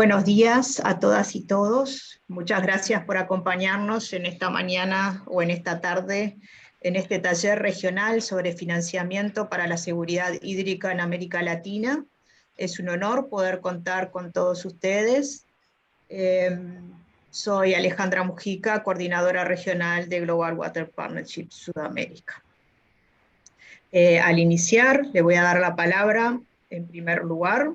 Buenos días a todas y todos. Muchas gracias por acompañarnos en esta mañana o en esta tarde en este taller regional sobre financiamiento para la seguridad hídrica en América Latina. Es un honor poder contar con todos ustedes. Soy Alejandra Mujica, coordinadora regional de Global Water Partnership Sudamérica. Al iniciar, le voy a dar la palabra, en primer lugar,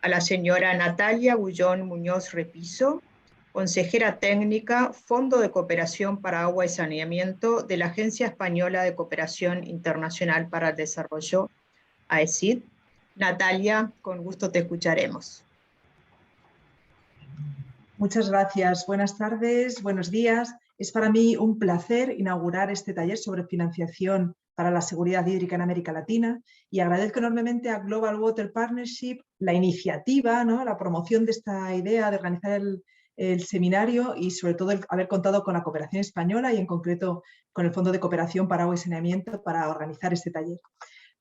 a la señora Natalia Bullón Muñoz Repiso, consejera técnica, Fondo de Cooperación para Agua y Saneamiento de la Agencia Española de Cooperación Internacional para el Desarrollo, AECID. Natalia, con gusto te escucharemos. Muchas gracias. Buenas tardes, buenos días. Es para mí un placer inaugurar este taller sobre financiación para la seguridad hídrica en América Latina y agradezco enormemente a Global Water Partnership la iniciativa, ¿no?, la promoción de esta idea de organizar el seminario y sobre todo el haber contado con la cooperación española y en concreto con el Fondo de Cooperación para Agua y Saneamiento para organizar este taller.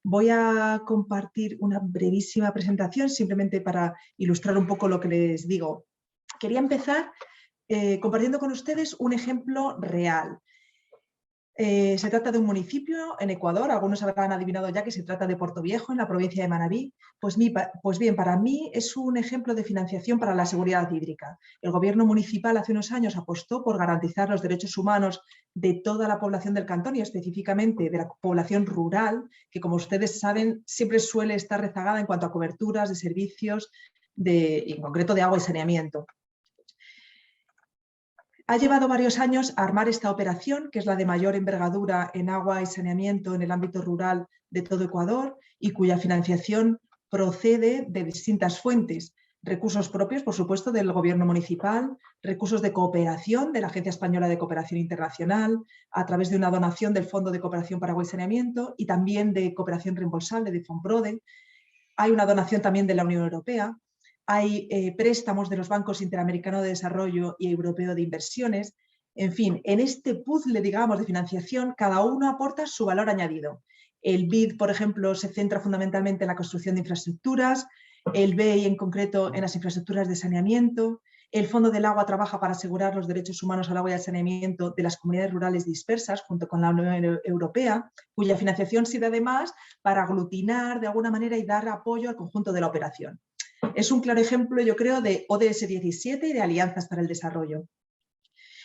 Voy a compartir una brevísima presentación simplemente para ilustrar un poco lo que les digo. Quería empezar compartiendo con ustedes un ejemplo real. Se trata de un municipio en Ecuador, algunos habrán adivinado ya que se trata de Puerto Viejo, en la provincia de Manabí. Pues bien, para mí es un ejemplo de financiación para la seguridad hídrica. El gobierno municipal hace unos años apostó por garantizar los derechos humanos de toda la población del cantón y específicamente de la población rural, que como ustedes saben siempre suele estar rezagada en cuanto a coberturas de servicios, en concreto de agua y saneamiento. Ha llevado varios años a armar esta operación, que es la de mayor envergadura en agua y saneamiento en el ámbito rural de todo Ecuador y cuya financiación procede de distintas fuentes. Recursos propios, por supuesto, del gobierno municipal, recursos de cooperación de la Agencia Española de Cooperación Internacional, a través de una donación del Fondo de Cooperación para Agua y Saneamiento y también de cooperación reembolsable de Fonprode. Hay una donación también de la Unión Europea. Hay préstamos de los bancos Interamericano de Desarrollo y Europeo de Inversiones. En fin, en este puzzle, digamos, de financiación, cada uno aporta su valor añadido. El BID, por ejemplo, se centra fundamentalmente en la construcción de infraestructuras, el BEI en concreto en las infraestructuras de saneamiento, el Fondo del Agua trabaja para asegurar los derechos humanos al agua y al saneamiento de las comunidades rurales dispersas junto con la Unión Europea, cuya financiación sirve además para aglutinar de alguna manera y dar apoyo al conjunto de la operación. Es un claro ejemplo, yo creo, de ODS 17 y de alianzas para el desarrollo.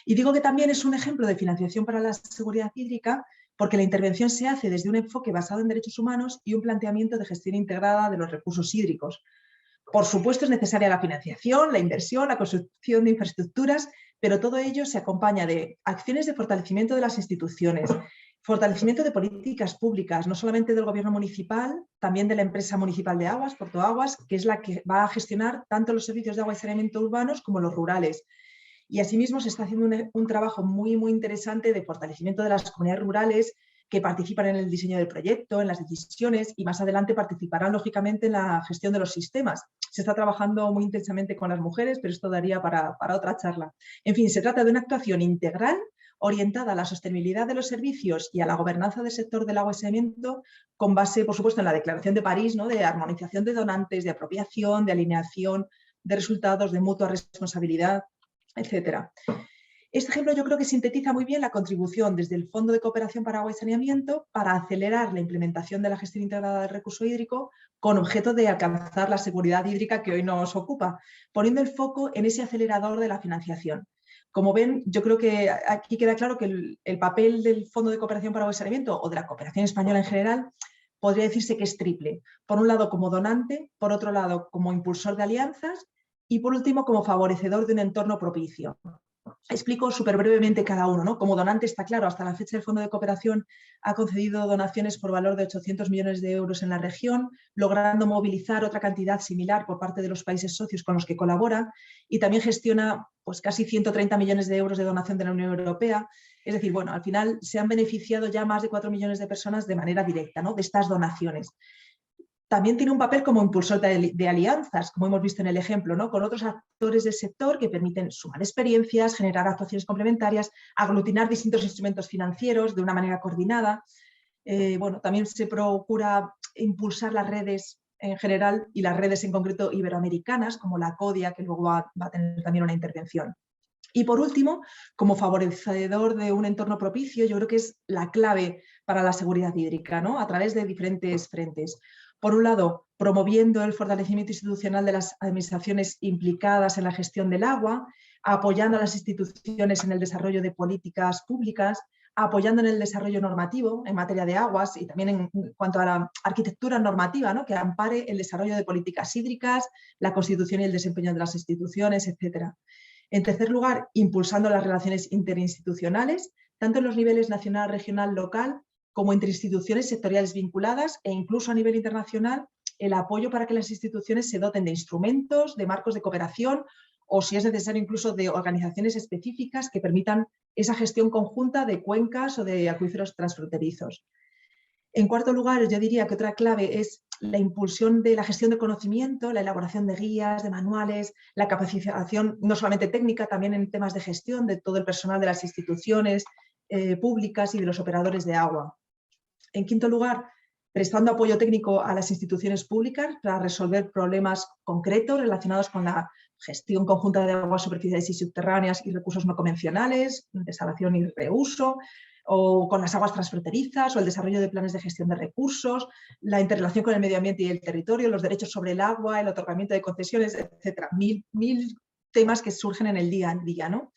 Y digo que también es un ejemplo de financiación para la seguridad hídrica porque la intervención se hace desde un enfoque basado en derechos humanos y un planteamiento de gestión integrada de los recursos hídricos. Por supuesto, es necesaria la financiación, la inversión, la construcción de infraestructuras, pero todo ello se acompaña de acciones de fortalecimiento de las instituciones, fortalecimiento de políticas públicas, no solamente del gobierno municipal, también de la empresa municipal de aguas, Porto Aguas, que es la que va a gestionar tanto los servicios de agua y saneamiento urbanos como los rurales. Y asimismo se está haciendo un trabajo muy interesante de fortalecimiento de las comunidades rurales que participan en el diseño del proyecto, en las decisiones y más adelante participarán lógicamente en la gestión de los sistemas. Se está trabajando muy intensamente con las mujeres, pero esto daría para otra charla. En fin, se trata de una actuación integral orientada a la sostenibilidad de los servicios y a la gobernanza del sector del agua y saneamiento con base, por supuesto, en la Declaración de París, ¿no?, de armonización de donantes, de apropiación, de alineación de resultados, de mutua responsabilidad, etcétera. Este ejemplo yo creo que sintetiza muy bien la contribución desde el Fondo de Cooperación para Agua y Saneamiento para acelerar la implementación de la gestión integrada del recurso hídrico con objeto de alcanzar la seguridad hídrica que hoy nos ocupa, poniendo el foco en ese acelerador de la financiación. Como ven, yo creo que aquí queda claro que el papel del Fondo de Cooperación para Agua y Saneamiento o de la cooperación española en general podría decirse que es triple. Por un lado como donante, por otro lado como impulsor de alianzas y por último como favorecedor de un entorno propicio. Explico súper brevemente cada uno, ¿no? Como donante está claro, hasta la fecha el Fondo de Cooperación ha concedido donaciones por valor de 800 millones de euros en la región, logrando movilizar otra cantidad similar por parte de los países socios con los que colabora y también gestiona pues, casi 130 millones de euros de donación de la Unión Europea. Es decir, bueno, al final se han beneficiado ya más de 4 millones de personas de manera directa, ¿no?, de estas donaciones. También tiene un papel como impulsor de alianzas, como hemos visto en el ejemplo, ¿no?, con otros actores del sector que permiten sumar experiencias, generar actuaciones complementarias, aglutinar distintos instrumentos financieros de una manera coordinada. Bueno, también se procura impulsar las redes en general y las redes en concreto iberoamericanas, como la CODIA, que luego va a tener también una intervención. Y por último, como favorecedor de un entorno propicio, yo creo que es la clave para la seguridad hídrica, ¿no? A través de diferentes frentes. Por un lado, promoviendo el fortalecimiento institucional de las administraciones implicadas en la gestión del agua, apoyando a las instituciones en el desarrollo de políticas públicas, apoyando en el desarrollo normativo en materia de aguas y también en cuanto a la arquitectura normativa, ¿no? Que ampare el desarrollo de políticas hídricas, la constitución y el desempeño de las instituciones, etcétera. En tercer lugar, impulsando las relaciones interinstitucionales, tanto en los niveles nacional, regional, local, como entre instituciones sectoriales vinculadas e incluso a nivel internacional, el apoyo para que las instituciones se doten de instrumentos, de marcos de cooperación o, si es necesario, incluso de organizaciones específicas que permitan esa gestión conjunta de cuencas o de acuíferos transfronterizos. En cuarto lugar, yo diría que otra clave es la impulsión de la gestión de conocimiento, la elaboración de guías, de manuales, la capacitación no solamente técnica, también en temas de gestión de todo el personal de las instituciones públicas y de los operadores de agua. En quinto lugar, prestando apoyo técnico a las instituciones públicas para resolver problemas concretos relacionados con la gestión conjunta de aguas superficiales y subterráneas y recursos no convencionales, desalación y reuso, o con las aguas transfronterizas, o el desarrollo de planes de gestión de recursos, la interrelación con el medio ambiente y el territorio, los derechos sobre el agua, el otorgamiento de concesiones, etcétera. Mil temas que surgen en el día a día, ¿no?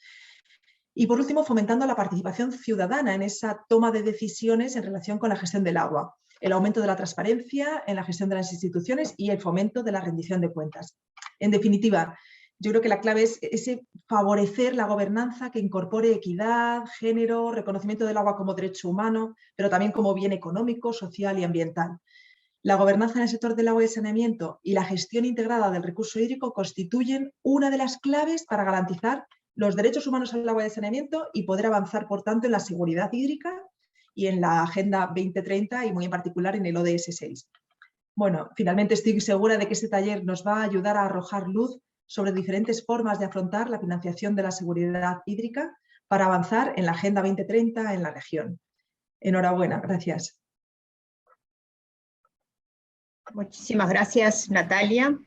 Y por último, fomentando la participación ciudadana en esa toma de decisiones en relación con la gestión del agua, el aumento de la transparencia en la gestión de las instituciones y el fomento de la rendición de cuentas. En definitiva, yo creo que la clave es ese favorecer la gobernanza que incorpore equidad, género, reconocimiento del agua como derecho humano, pero también como bien económico, social y ambiental. La gobernanza en el sector del agua y saneamiento y la gestión integrada del recurso hídrico constituyen una de las claves para garantizar los derechos humanos al agua y saneamiento y poder avanzar, por tanto, en la seguridad hídrica y en la Agenda 2030 y muy en particular en el ODS 6. Bueno, finalmente estoy segura de que este taller nos va a ayudar a arrojar luz sobre diferentes formas de afrontar la financiación de la seguridad hídrica para avanzar en la Agenda 2030 en la región. Enhorabuena, gracias. Muchísimas gracias, Natalia,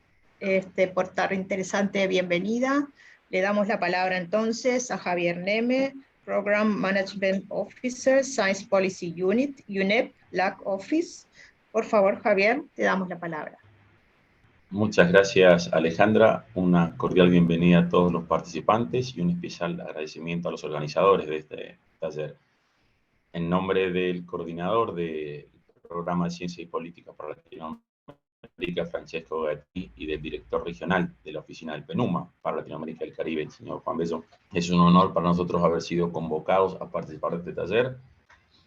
por tan interesante bienvenida. Le damos la palabra entonces a Javier Neme, Program Management Officer, Science Policy Unit, UNEP, LAC Office. Por favor, Javier, te damos la palabra. Muchas gracias, Alejandra. Una cordial bienvenida a todos los participantes y un especial agradecimiento a los organizadores de este taller. En nombre del coordinador del Programa de Ciencia y Política para Latinoamérica, Francesco Gatti, y del director regional de la oficina del PNUMA para Latinoamérica y el Caribe, el señor Juan Bello, es un honor para nosotros haber sido convocados a participar de este taller.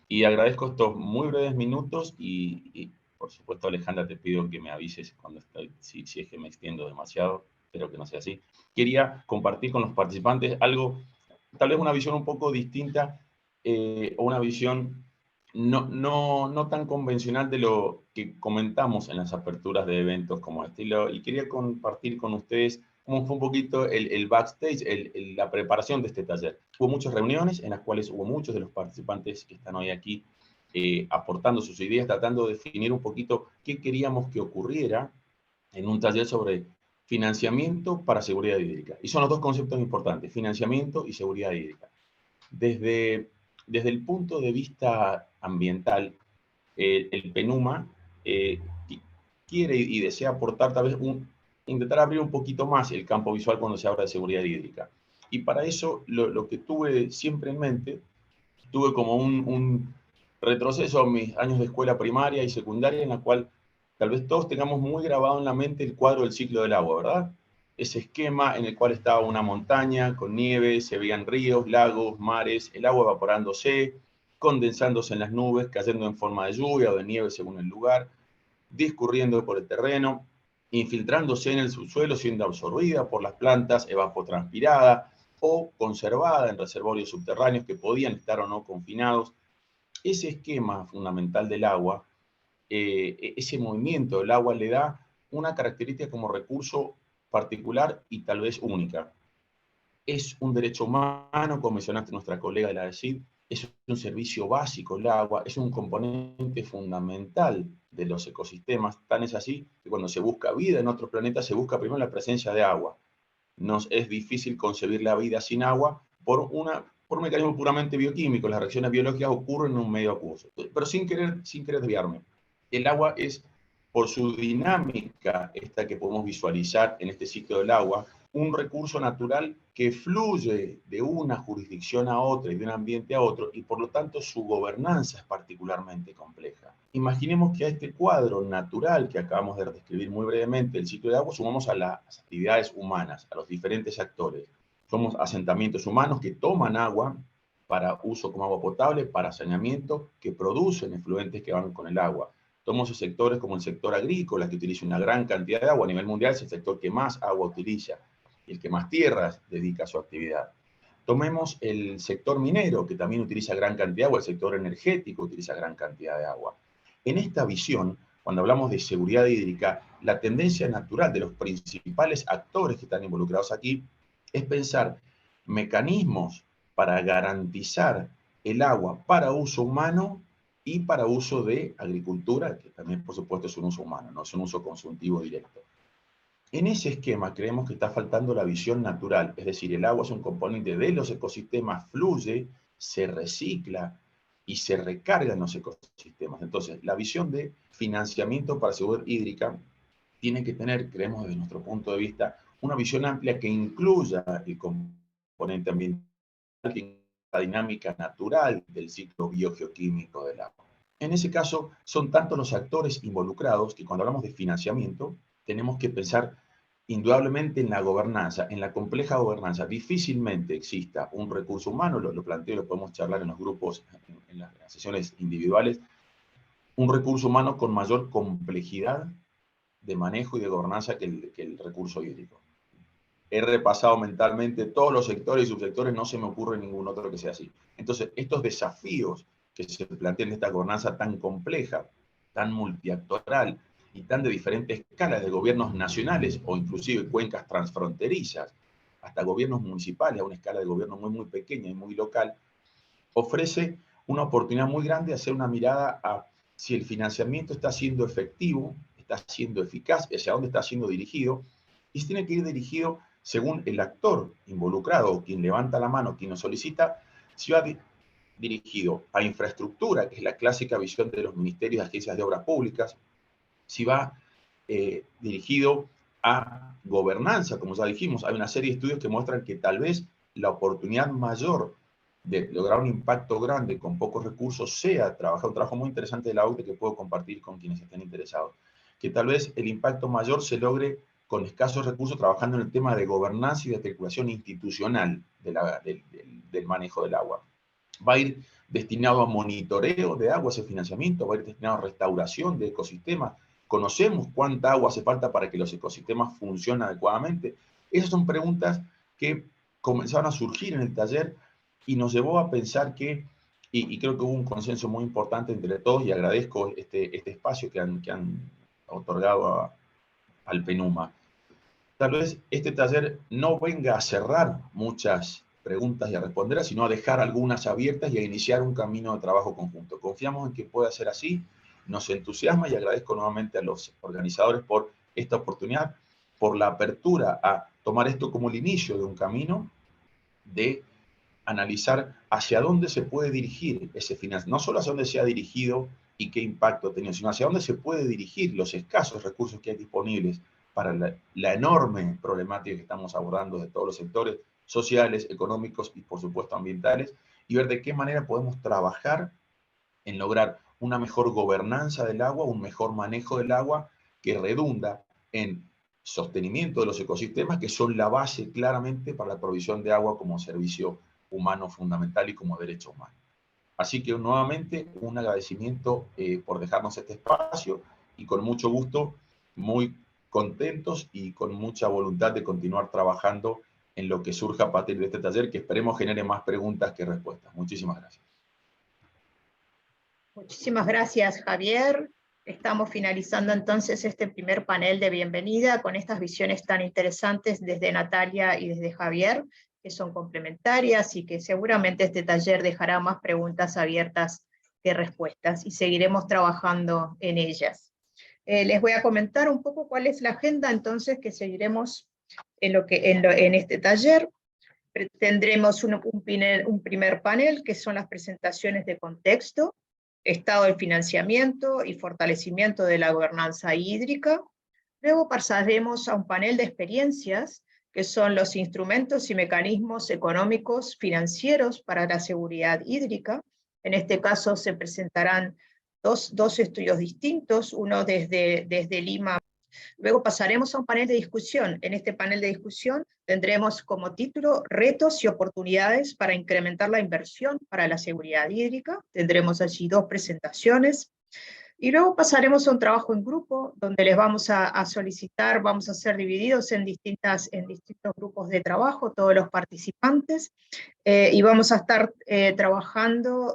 Y agradezco estos muy breves minutos y por supuesto, Alejandra, te pido que me avises cuando estoy, si es que me extiendo demasiado, espero que no sea así. Quería compartir con los participantes algo, tal vez una visión un poco distinta, o una visión no tan convencional de lo que comentamos en las aperturas de eventos como este. Y quería compartir con ustedes cómo fue un poquito el backstage, la preparación de este taller. Hubo muchas reuniones en las cuales hubo muchos de los participantes que están hoy aquí aportando sus ideas, tratando de definir un poquito qué queríamos que ocurriera en un taller sobre financiamiento para seguridad hídrica. Y son los dos conceptos importantes, financiamiento y seguridad hídrica. Desde el punto de vista ambiental, el PNUMA quiere y desea aportar tal vez intentar abrir un poquito más el campo visual cuando se habla de seguridad hídrica. Y para eso lo que tuve siempre en mente, tuve como un retroceso a mis años de escuela primaria y secundaria, en la cual tal vez todos tengamos muy grabado en la mente el cuadro del ciclo del agua, ¿verdad? Ese esquema en el cual estaba una montaña con nieve, se veían ríos, lagos, mares, el agua evaporándose, condensándose en las nubes, cayendo en forma de lluvia o de nieve según el lugar, discurriendo por el terreno, infiltrándose en el subsuelo, siendo absorbida por las plantas, evapotranspirada o conservada en reservorios subterráneos que podían estar o no confinados. Ese esquema fundamental del agua, ese movimiento del agua le da una característica como recurso particular y tal vez única. Es un derecho humano, como mencionaste nuestra colega de la AECID, es un servicio básico el agua, es un componente fundamental de los ecosistemas. Tan es así que cuando se busca vida en otros planetas, se busca primero la presencia de agua. Nos es difícil concebir la vida sin agua por un mecanismo puramente bioquímico. Las reacciones biológicas ocurren en un medio acuoso. Pero sin querer desviarme, el agua es, por su dinámica, esta que podemos visualizar en este ciclo del agua, un recurso natural que fluye de una jurisdicción a otra y de un ambiente a otro, y por lo tanto su gobernanza es particularmente compleja. Imaginemos que a este cuadro natural que acabamos de describir muy brevemente, el ciclo de agua, sumamos a las actividades humanas, a los diferentes actores. Somos asentamientos humanos que toman agua para uso como agua potable, para saneamiento, que producen efluentes que van con el agua. Tomamos sectores como el sector agrícola, que utiliza una gran cantidad de agua. A nivel mundial es el sector que más agua utiliza, el que más tierras dedica a su actividad. Tomemos el sector minero, que también utiliza gran cantidad de agua, el sector energético utiliza gran cantidad de agua. En esta visión, cuando hablamos de seguridad hídrica, la tendencia natural de los principales actores que están involucrados aquí es pensar mecanismos para garantizar el agua para uso humano y para uso de agricultura, que también por supuesto es un uso humano, no es un uso consultivo directo. En ese esquema creemos que está faltando la visión natural, es decir, el agua es un componente de los ecosistemas, fluye, se recicla y se recarga en los ecosistemas. Entonces, la visión de financiamiento para seguridad hídrica tiene que tener, creemos desde nuestro punto de vista, una visión amplia que incluya el componente ambiental, que incluya la dinámica natural del ciclo biogeoquímico del agua. En ese caso, son tantos los actores involucrados que cuando hablamos de financiamiento, tenemos que pensar indudablemente en la gobernanza, en la compleja gobernanza. Difícilmente exista un recurso humano, lo planteo, lo podemos charlar en los grupos, en las sesiones individuales, un recurso humano con mayor complejidad de manejo y de gobernanza que el recurso hídrico. He repasado mentalmente todos los sectores y subsectores, no se me ocurre ningún otro que sea así. Entonces, estos desafíos que se plantean en esta gobernanza tan compleja, tan multiactoral y tan de diferentes escalas de gobiernos nacionales o inclusive cuencas transfronterizas, hasta gobiernos municipales a una escala de gobierno muy, muy pequeña y muy local, ofrece una oportunidad muy grande de hacer una mirada a si el financiamiento está siendo efectivo, está siendo eficaz, hacia dónde está siendo dirigido, y tiene que ir dirigido según el actor involucrado, o quien levanta la mano, quien lo solicita, si va dirigido a infraestructura, que es la clásica visión de los ministerios y agencias de obras públicas, si va dirigido a gobernanza, como ya dijimos, hay una serie de estudios que muestran que tal vez la oportunidad mayor de lograr un impacto grande con pocos recursos sea trabajar un trabajo muy interesante de la OCDE que puedo compartir con quienes estén interesados, que tal vez el impacto mayor se logre con escasos recursos trabajando en el tema de gobernanza y de articulación institucional del manejo del agua. Va a ir destinado a monitoreo de agua ese financiamiento, va a ir destinado a restauración de ecosistemas. ¿Conocemos cuánta agua hace falta para que los ecosistemas funcionen adecuadamente? Esas son preguntas que comenzaron a surgir en el taller y nos llevó a pensar que, y creo que hubo un consenso muy importante entre todos, y agradezco este espacio que han otorgado al PENUMA. Tal vez este taller no venga a cerrar muchas preguntas y a responderlas, sino a dejar algunas abiertas y a iniciar un camino de trabajo conjunto. Confiamos en que pueda ser así, nos entusiasma y agradezco nuevamente a los organizadores por esta oportunidad, por la apertura a tomar esto como el inicio de un camino de analizar hacia dónde se puede dirigir ese financiamiento, no solo hacia dónde se ha dirigido y qué impacto ha tenido, sino hacia dónde se puede dirigir los escasos recursos que hay disponibles para la enorme problemática que estamos abordando de todos los sectores sociales, económicos y por supuesto ambientales, y ver de qué manera podemos trabajar en lograr una mejor gobernanza del agua, un mejor manejo del agua que redunda en sostenimiento de los ecosistemas, que son la base claramente para la provisión de agua como servicio humano fundamental y como derecho humano. Así que nuevamente un agradecimiento por dejarnos este espacio y con mucho gusto, muy contentos y con mucha voluntad de continuar trabajando en lo que surja a partir de este taller, que esperemos genere más preguntas que respuestas. Muchísimas gracias. Muchísimas gracias, Javier. Estamos finalizando entonces este primer panel de bienvenida con estas visiones tan interesantes desde Natalia y desde Javier que son complementarias y que seguramente este taller dejará más preguntas abiertas que respuestas y seguiremos trabajando en ellas. Les voy a comentar un poco cuál es la agenda entonces que seguiremos en este taller. Tendremos un primer panel que son las presentaciones de contexto, estado del financiamiento y fortalecimiento de la gobernanza hídrica. Luego pasaremos a un panel de experiencias que son los instrumentos y mecanismos económicos financieros para la seguridad hídrica. En este caso se presentarán dos estudios distintos, uno desde Lima. Luego pasaremos a un panel de discusión. En este panel de discusión tendremos como título Retos y oportunidades para incrementar la inversión para la seguridad hídrica. Tendremos allí 2 presentaciones. Y luego pasaremos a un trabajo en grupo, donde les vamos a solicitar, vamos a ser divididos en distintos grupos de trabajo, todos los participantes, y vamos a estar trabajando,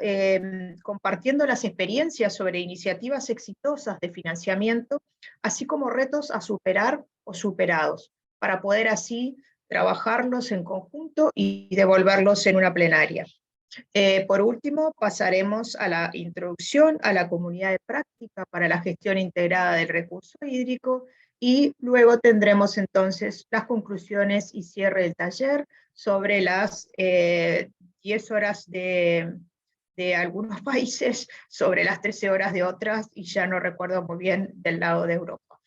compartiendo las experiencias sobre iniciativas exitosas de financiamiento, así como retos a superar o superados, para poder así trabajarlos en conjunto y devolverlos en una plenaria. Por último, pasaremos a la introducción a la comunidad de práctica para la gestión integrada del recurso hídrico y luego tendremos entonces las conclusiones y cierre del taller sobre las 10 horas de algunos países, sobre las 13 horas de otras, y ya no recuerdo muy bien del lado de Europa.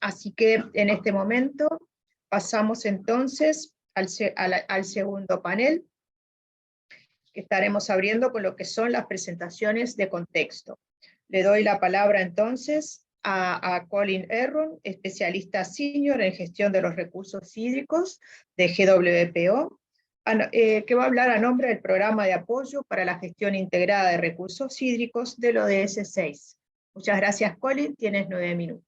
Así que en este momento pasamos entonces al segundo panel, que estaremos abriendo con lo que son las presentaciones de contexto. Le doy la palabra entonces a Colin Herron, especialista senior en gestión de los recursos hídricos de GWPO, que va a hablar a nombre del Programa de Apoyo para la Gestión Integrada de Recursos Hídricos del ODS 6. Muchas gracias, Colin, tienes 9 minutos.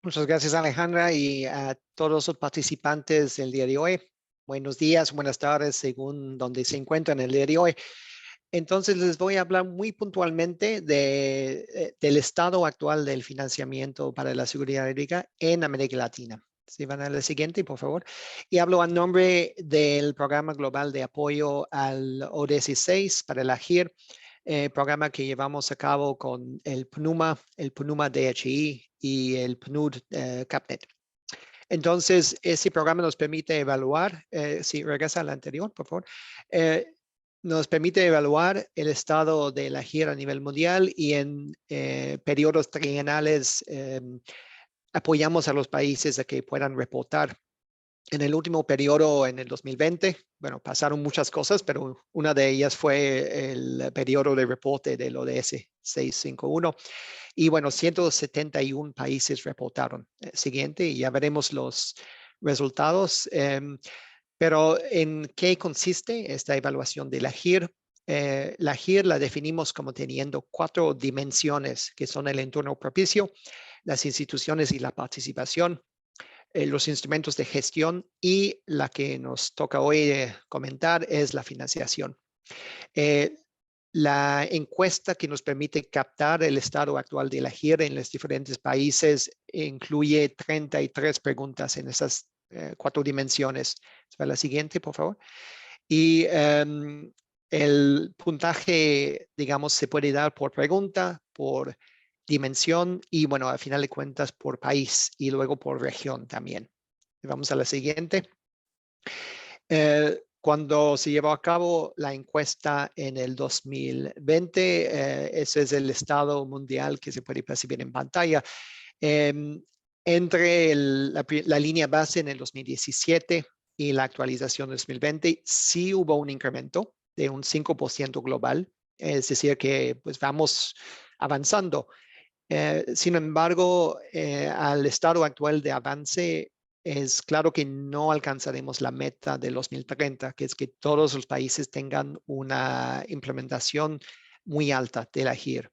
Muchas gracias, Alejandra, y a todos los participantes del día de hoy. Buenos días, buenas tardes, según donde se encuentran el día de hoy. Entonces, les voy a hablar muy puntualmente del estado actual del financiamiento para la seguridad hídrica en América Latina. Si van a la siguiente, por favor. Y hablo a nombre del Programa Global de Apoyo al ODS 6 para la GIR, programa que llevamos a cabo con el PNUMA DHI y el PNUD CAPNET. Entonces, ese programa nos permite evaluar, si regresa al anterior, por favor, nos permite evaluar el estado de la GIR a nivel mundial y en periodos trienales apoyamos a los países a que puedan reportar. En el último periodo, en el 2020, bueno, pasaron muchas cosas, pero una de ellas fue el periodo de reporte del ODS 651. Y bueno, 171 países reportaron. Siguiente, y ya veremos los resultados. Pero ¿en qué consiste esta evaluación de la GIR? La GIR la definimos como teniendo 4 dimensiones, que son el entorno propicio, las instituciones y la participación, los instrumentos de gestión, y la que nos toca hoy comentar es la financiación. La encuesta que nos permite captar el estado actual de la GIR en los diferentes países incluye 33 preguntas en esas 4 dimensiones. La siguiente, por favor. Y el puntaje, digamos, se puede dar por pregunta, por dimensión y, bueno, al final de cuentas, por país y luego por región también. Vamos a la siguiente. Cuando se llevó a cabo la encuesta en el 2020, ese es el estado mundial que se puede percibir en pantalla. Entre la línea base en el 2017 y la actualización 2020, sí hubo un incremento de un 5% global, es decir, que pues vamos avanzando. Sin embargo, al estado actual de avance, es claro que no alcanzaremos la meta de 2030, que es que todos los países tengan una implementación muy alta de la GIR.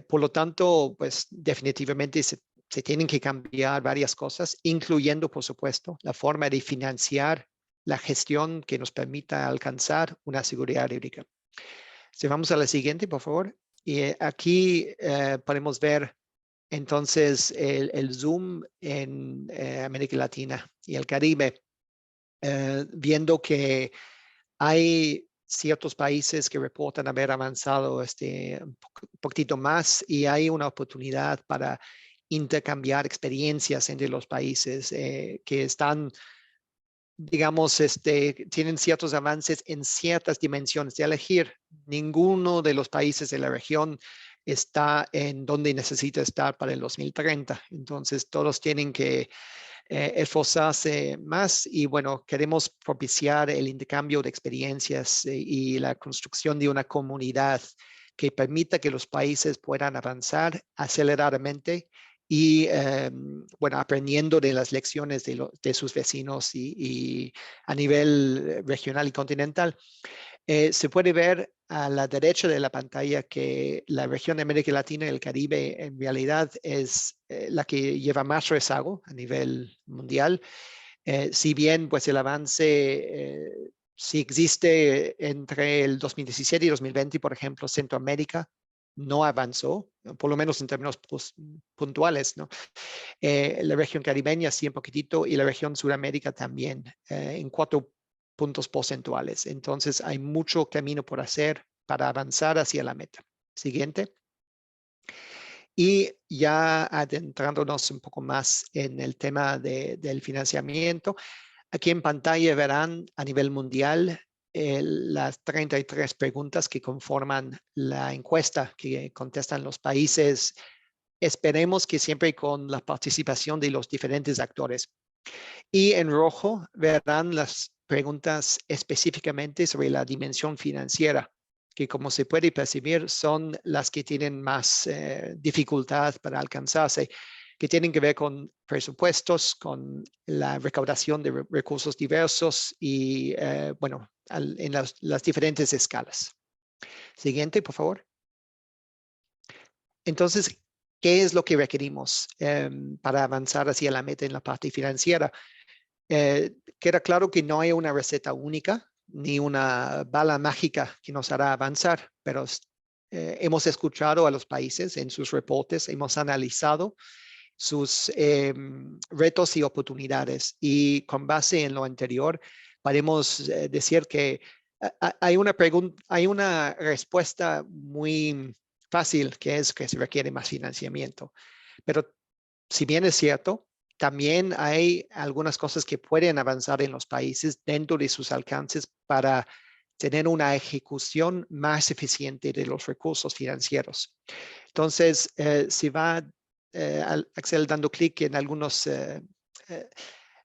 Por lo tanto, pues definitivamente se tienen que cambiar varias cosas, incluyendo, por supuesto, la forma de financiar la gestión que nos permita alcanzar una seguridad hídrica. Si vamos a la siguiente, por favor. Y aquí podemos ver Entonces, el zoom en América Latina y el Caribe, viendo que hay ciertos países que reportan haber avanzado un poquito más y hay una oportunidad para intercambiar experiencias entre los países que están, digamos, tienen ciertos avances en ciertas dimensiones de elegir. Ninguno de los países de la región está en donde necesita estar para el 2030. Entonces, todos tienen que esforzarse más y bueno, queremos propiciar el intercambio de experiencias y la construcción de una comunidad que permita que los países puedan avanzar aceleradamente y bueno, aprendiendo de las lecciones de sus vecinos y a nivel regional y continental. Se puede ver a la derecha de la pantalla que la región de América Latina y el Caribe en realidad es la que lleva más rezago a nivel mundial. Si bien pues el avance sí existe entre el 2017 y 2020, por ejemplo, Centroamérica no avanzó, por lo menos en términos puntuales, ¿no? La región caribeña sí un poquitito y la región Sudamérica también, en 4 puntos porcentuales. Entonces hay mucho camino por hacer para avanzar hacia la meta. Siguiente. Y ya adentrándonos un poco más en el tema del financiamiento, aquí en pantalla verán a nivel mundial las 33 preguntas que conforman la encuesta que contestan los países. Esperemos que siempre con la participación de los diferentes actores. Y en rojo verán las preguntas específicamente sobre la dimensión financiera, que como se puede percibir son las que tienen más dificultad para alcanzarse, que tienen que ver con presupuestos, con la recaudación de recursos diversos y, bueno, en las diferentes escalas. Siguiente, por favor. Entonces, ¿qué es lo que requerimos para avanzar hacia la meta en la parte financiera? Queda claro que no hay una receta única ni una bala mágica que nos hará avanzar, pero hemos escuchado a los países en sus reportes, hemos analizado sus retos y oportunidades y con base en lo anterior podemos decir que hay una respuesta muy fácil que es que se requiere más financiamiento, pero si bien es cierto, también hay algunas cosas que pueden avanzar en los países dentro de sus alcances para tener una ejecución más eficiente de los recursos financieros. Entonces, si va, Axel, dando clic en algunos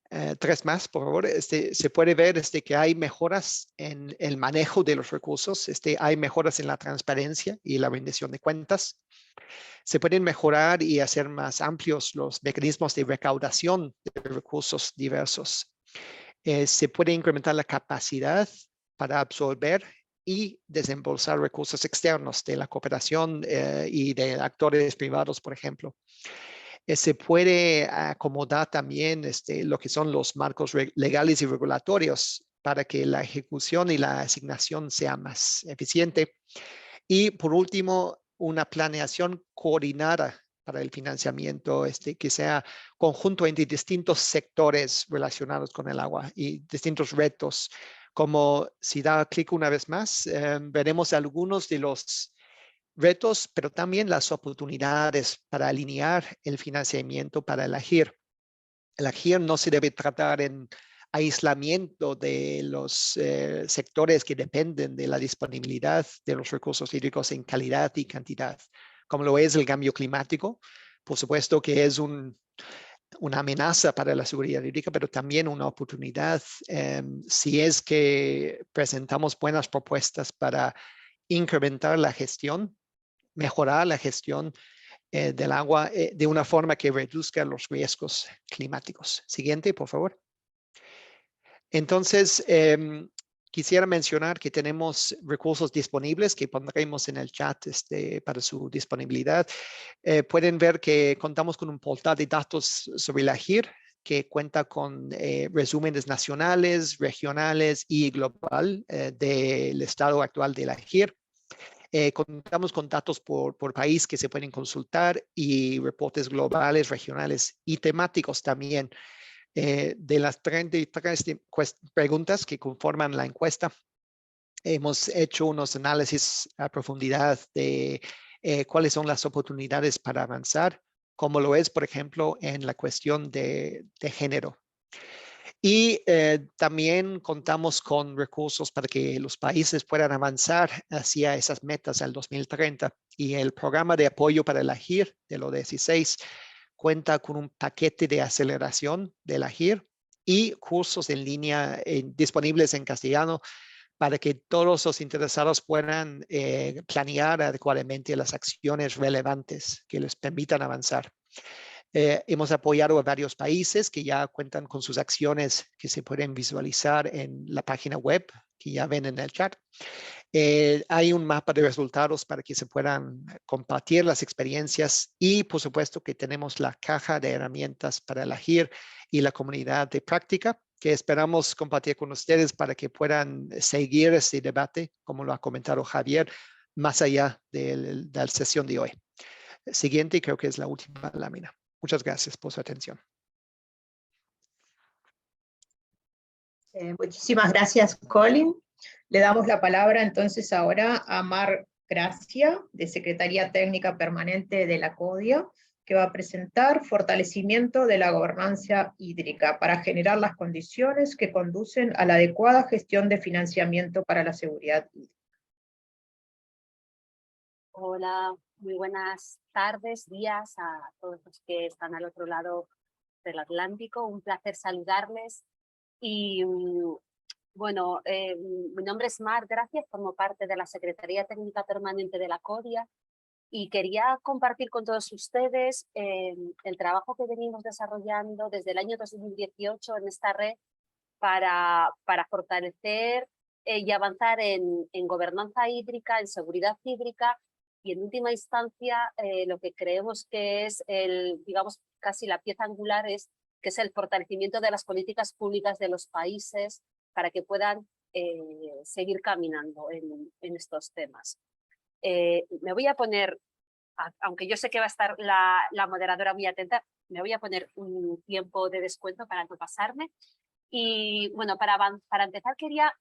3 más, por favor, se puede ver que hay mejoras en el manejo de los recursos, hay mejoras en la transparencia y la rendición de cuentas. Se pueden mejorar y hacer más amplios los mecanismos de recaudación de recursos diversos. Se puede incrementar la capacidad para absorber y desembolsar recursos externos de la cooperación y de actores privados, por ejemplo. Se puede acomodar también lo que son los marcos legales y regulatorios para que la ejecución y la asignación sea más eficiente. Y por último, una planeación coordinada para el financiamiento que sea conjunto entre distintos sectores relacionados con el agua y distintos retos. Como si da clic una vez más, veremos algunos de los retos, pero también las oportunidades para alinear el financiamiento para el AGIR. El AGIR no se debe tratar en aislamiento de los sectores que dependen de la disponibilidad de los recursos hídricos en calidad y cantidad, como lo es el cambio climático. Por supuesto que es una amenaza para la seguridad hídrica, pero también una oportunidad si es que presentamos buenas propuestas para incrementar la gestión, mejorar la gestión del agua de una forma que reduzca los riesgos climáticos. Siguiente, por favor. Entonces, quisiera mencionar que tenemos recursos disponibles que pondremos en el chat para su disponibilidad. Pueden ver que contamos con un portal de datos sobre la AGIR que cuenta con resúmenes nacionales, regionales y global del estado actual de la AGIR. Contamos con datos por país que se pueden consultar y reportes globales, regionales y temáticos también. De las 33 preguntas que conforman la encuesta, hemos hecho unos análisis a profundidad de cuáles son las oportunidades para avanzar, como lo es, por ejemplo, en la cuestión de género. Y también contamos con recursos para que los países puedan avanzar hacia esas metas al 2030. Y el programa de apoyo para el AGIR de los 16 cuenta con un paquete de aceleración del AGIR y cursos en línea disponibles en castellano para que todos los interesados puedan planear adecuadamente las acciones relevantes que les permitan avanzar. Hemos apoyado a varios países que ya cuentan con sus acciones que se pueden visualizar en la página web que ya ven en el chat. Hay un mapa de resultados para que se puedan compartir las experiencias y por supuesto que tenemos la caja de herramientas para el AGIR y la comunidad de práctica que esperamos compartir con ustedes para que puedan seguir este debate, como lo ha comentado Javier, más allá de la sesión de hoy. Siguiente, creo que es la última lámina. Muchas gracias por su atención. Muchísimas gracias, Colin. Le damos la palabra entonces ahora a Mar Gracia, de Secretaría Técnica Permanente de la CODIA, que va a presentar fortalecimiento de la gobernanza hídrica para generar las condiciones que conducen a la adecuada gestión de financiamiento para la seguridad hídrica. Hola, muy buenas tardes, días a todos los que están al otro lado del Atlántico. Un placer saludarles. Y bueno, mi nombre es Mar Gracias, formo parte de la Secretaría Técnica Permanente de la CODIA y quería compartir con todos ustedes el trabajo que venimos desarrollando desde el año 2018 en esta red para fortalecer y avanzar en gobernanza hídrica, en seguridad hídrica y en última instancia lo que creemos que es digamos, casi la pieza angular que es el fortalecimiento de las políticas públicas de los países para que puedan seguir caminando en estos temas. Me voy a poner, aunque yo sé que va a estar la moderadora muy atenta, me voy a poner un tiempo de descuento para no pasarme. Y bueno, para empezar quería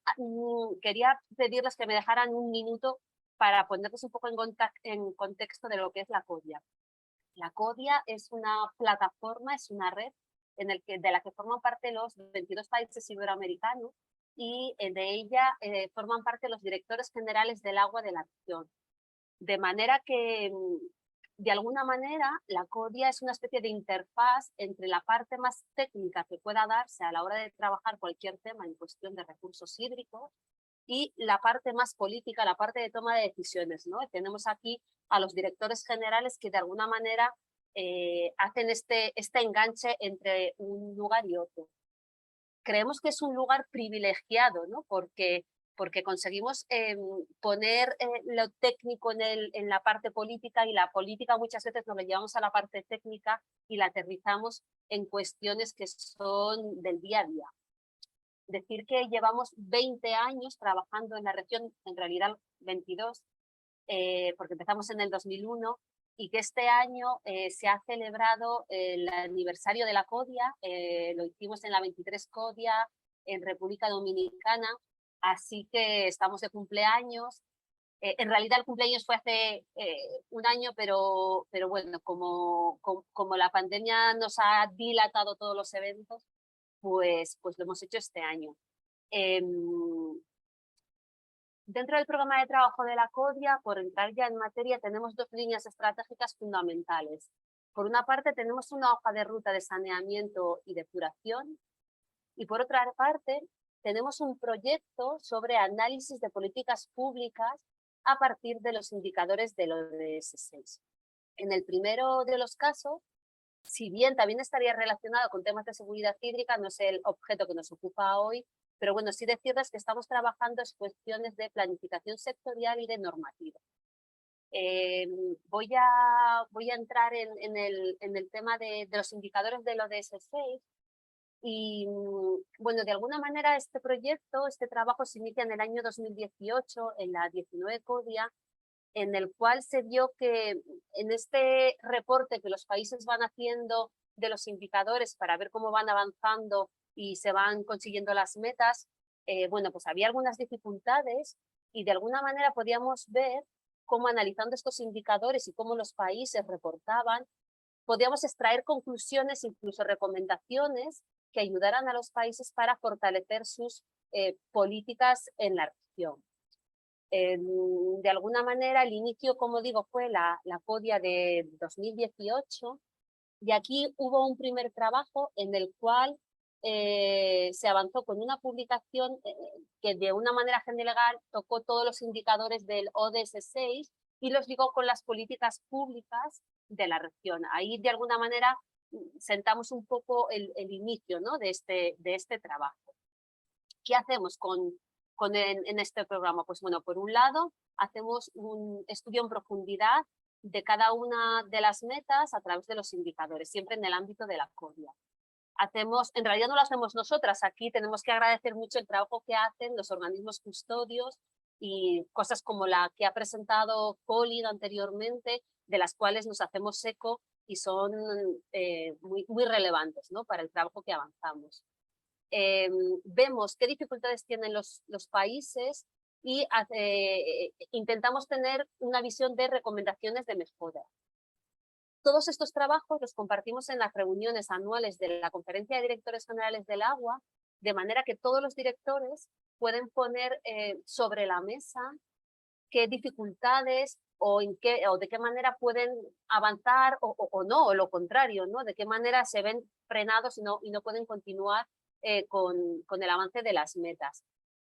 pedirles que me dejaran un minuto para ponerles un poco en contexto de lo que es la CODIA. La CODIA es una plataforma, es una red de la que forman parte los 22 países iberoamericanos y de ella forman parte los directores generales del agua de la región. De manera que, de alguna manera, la CODIA es una especie de interfaz entre la parte más técnica que pueda darse a la hora de trabajar cualquier tema en cuestión de recursos hídricos y la parte más política, la parte de toma de decisiones, ¿no? Tenemos aquí a los directores generales que de alguna manera hacen este enganche entre un lugar y otro. Creemos que es un lugar privilegiado, ¿no? Porque conseguimos poner lo técnico en la parte política y la política muchas veces nos la llevamos a la parte técnica y la aterrizamos en cuestiones que son del día a día. Decir que llevamos 20 años trabajando en la región, en realidad 22, porque empezamos en el 2001, y que este año se ha celebrado el aniversario de la CODIA, lo hicimos en la 23 CODIA en República Dominicana, así que estamos de cumpleaños. En realidad el cumpleaños fue hace un año, pero bueno, como la pandemia nos ha dilatado todos los eventos, pues lo hemos hecho este año. Dentro del programa de trabajo de la CODIA, por entrar ya en materia, tenemos dos líneas estratégicas fundamentales. Por una parte, tenemos una hoja de ruta de saneamiento y depuración, y por otra parte, tenemos un proyecto sobre análisis de políticas públicas a partir de los indicadores del ODS 6. En el primero de los casos, si bien también estaría relacionado con temas de seguridad hídrica, no es el objeto que nos ocupa hoy, pero bueno, sí decirles que estamos trabajando en cuestiones de planificación sectorial y de normativa. Voy a entrar en el tema de los indicadores del ODS 6 y bueno, de alguna manera este proyecto, este trabajo se inicia en el año 2018 en la 19 CODIA en el cual se vio que en este reporte que los países van haciendo de los indicadores para ver cómo van avanzando y se van consiguiendo las metas, bueno, pues había algunas dificultades y de alguna manera podíamos ver cómo analizando estos indicadores y cómo los países reportaban, podíamos extraer conclusiones, incluso recomendaciones que ayudaran a los países para fortalecer sus políticas en la región. De alguna manera, el inicio, como digo, fue la CODIA de 2018 y aquí hubo un primer trabajo en el cual se avanzó con una publicación que de una manera general tocó todos los indicadores del ODS 6 y los ligó con las políticas públicas de la región. Ahí, de alguna manera, sentamos un poco el inicio, ¿no?, de este trabajo. ¿Qué hacemos en este programa? Pues bueno, por un lado, hacemos un estudio en profundidad de cada una de las metas a través de los indicadores, siempre en el ámbito de la CODIA. En realidad no lo hacemos nosotras, aquí tenemos que agradecer mucho el trabajo que hacen los organismos custodios y cosas como la que ha presentado Colin anteriormente, de las cuales nos hacemos eco y son muy relevantes, ¿no?, para el trabajo que avanzamos. Vemos qué dificultades tienen los países y intentamos tener una visión de recomendaciones de mejora. Todos estos trabajos los compartimos en las reuniones anuales de la Conferencia de Directores Generales del Agua, de manera que todos los directores pueden poner sobre la mesa qué dificultades o de qué manera pueden avanzar o no, o lo contrario, ¿no?, de qué manera se ven frenados y no pueden continuar con el avance de las metas.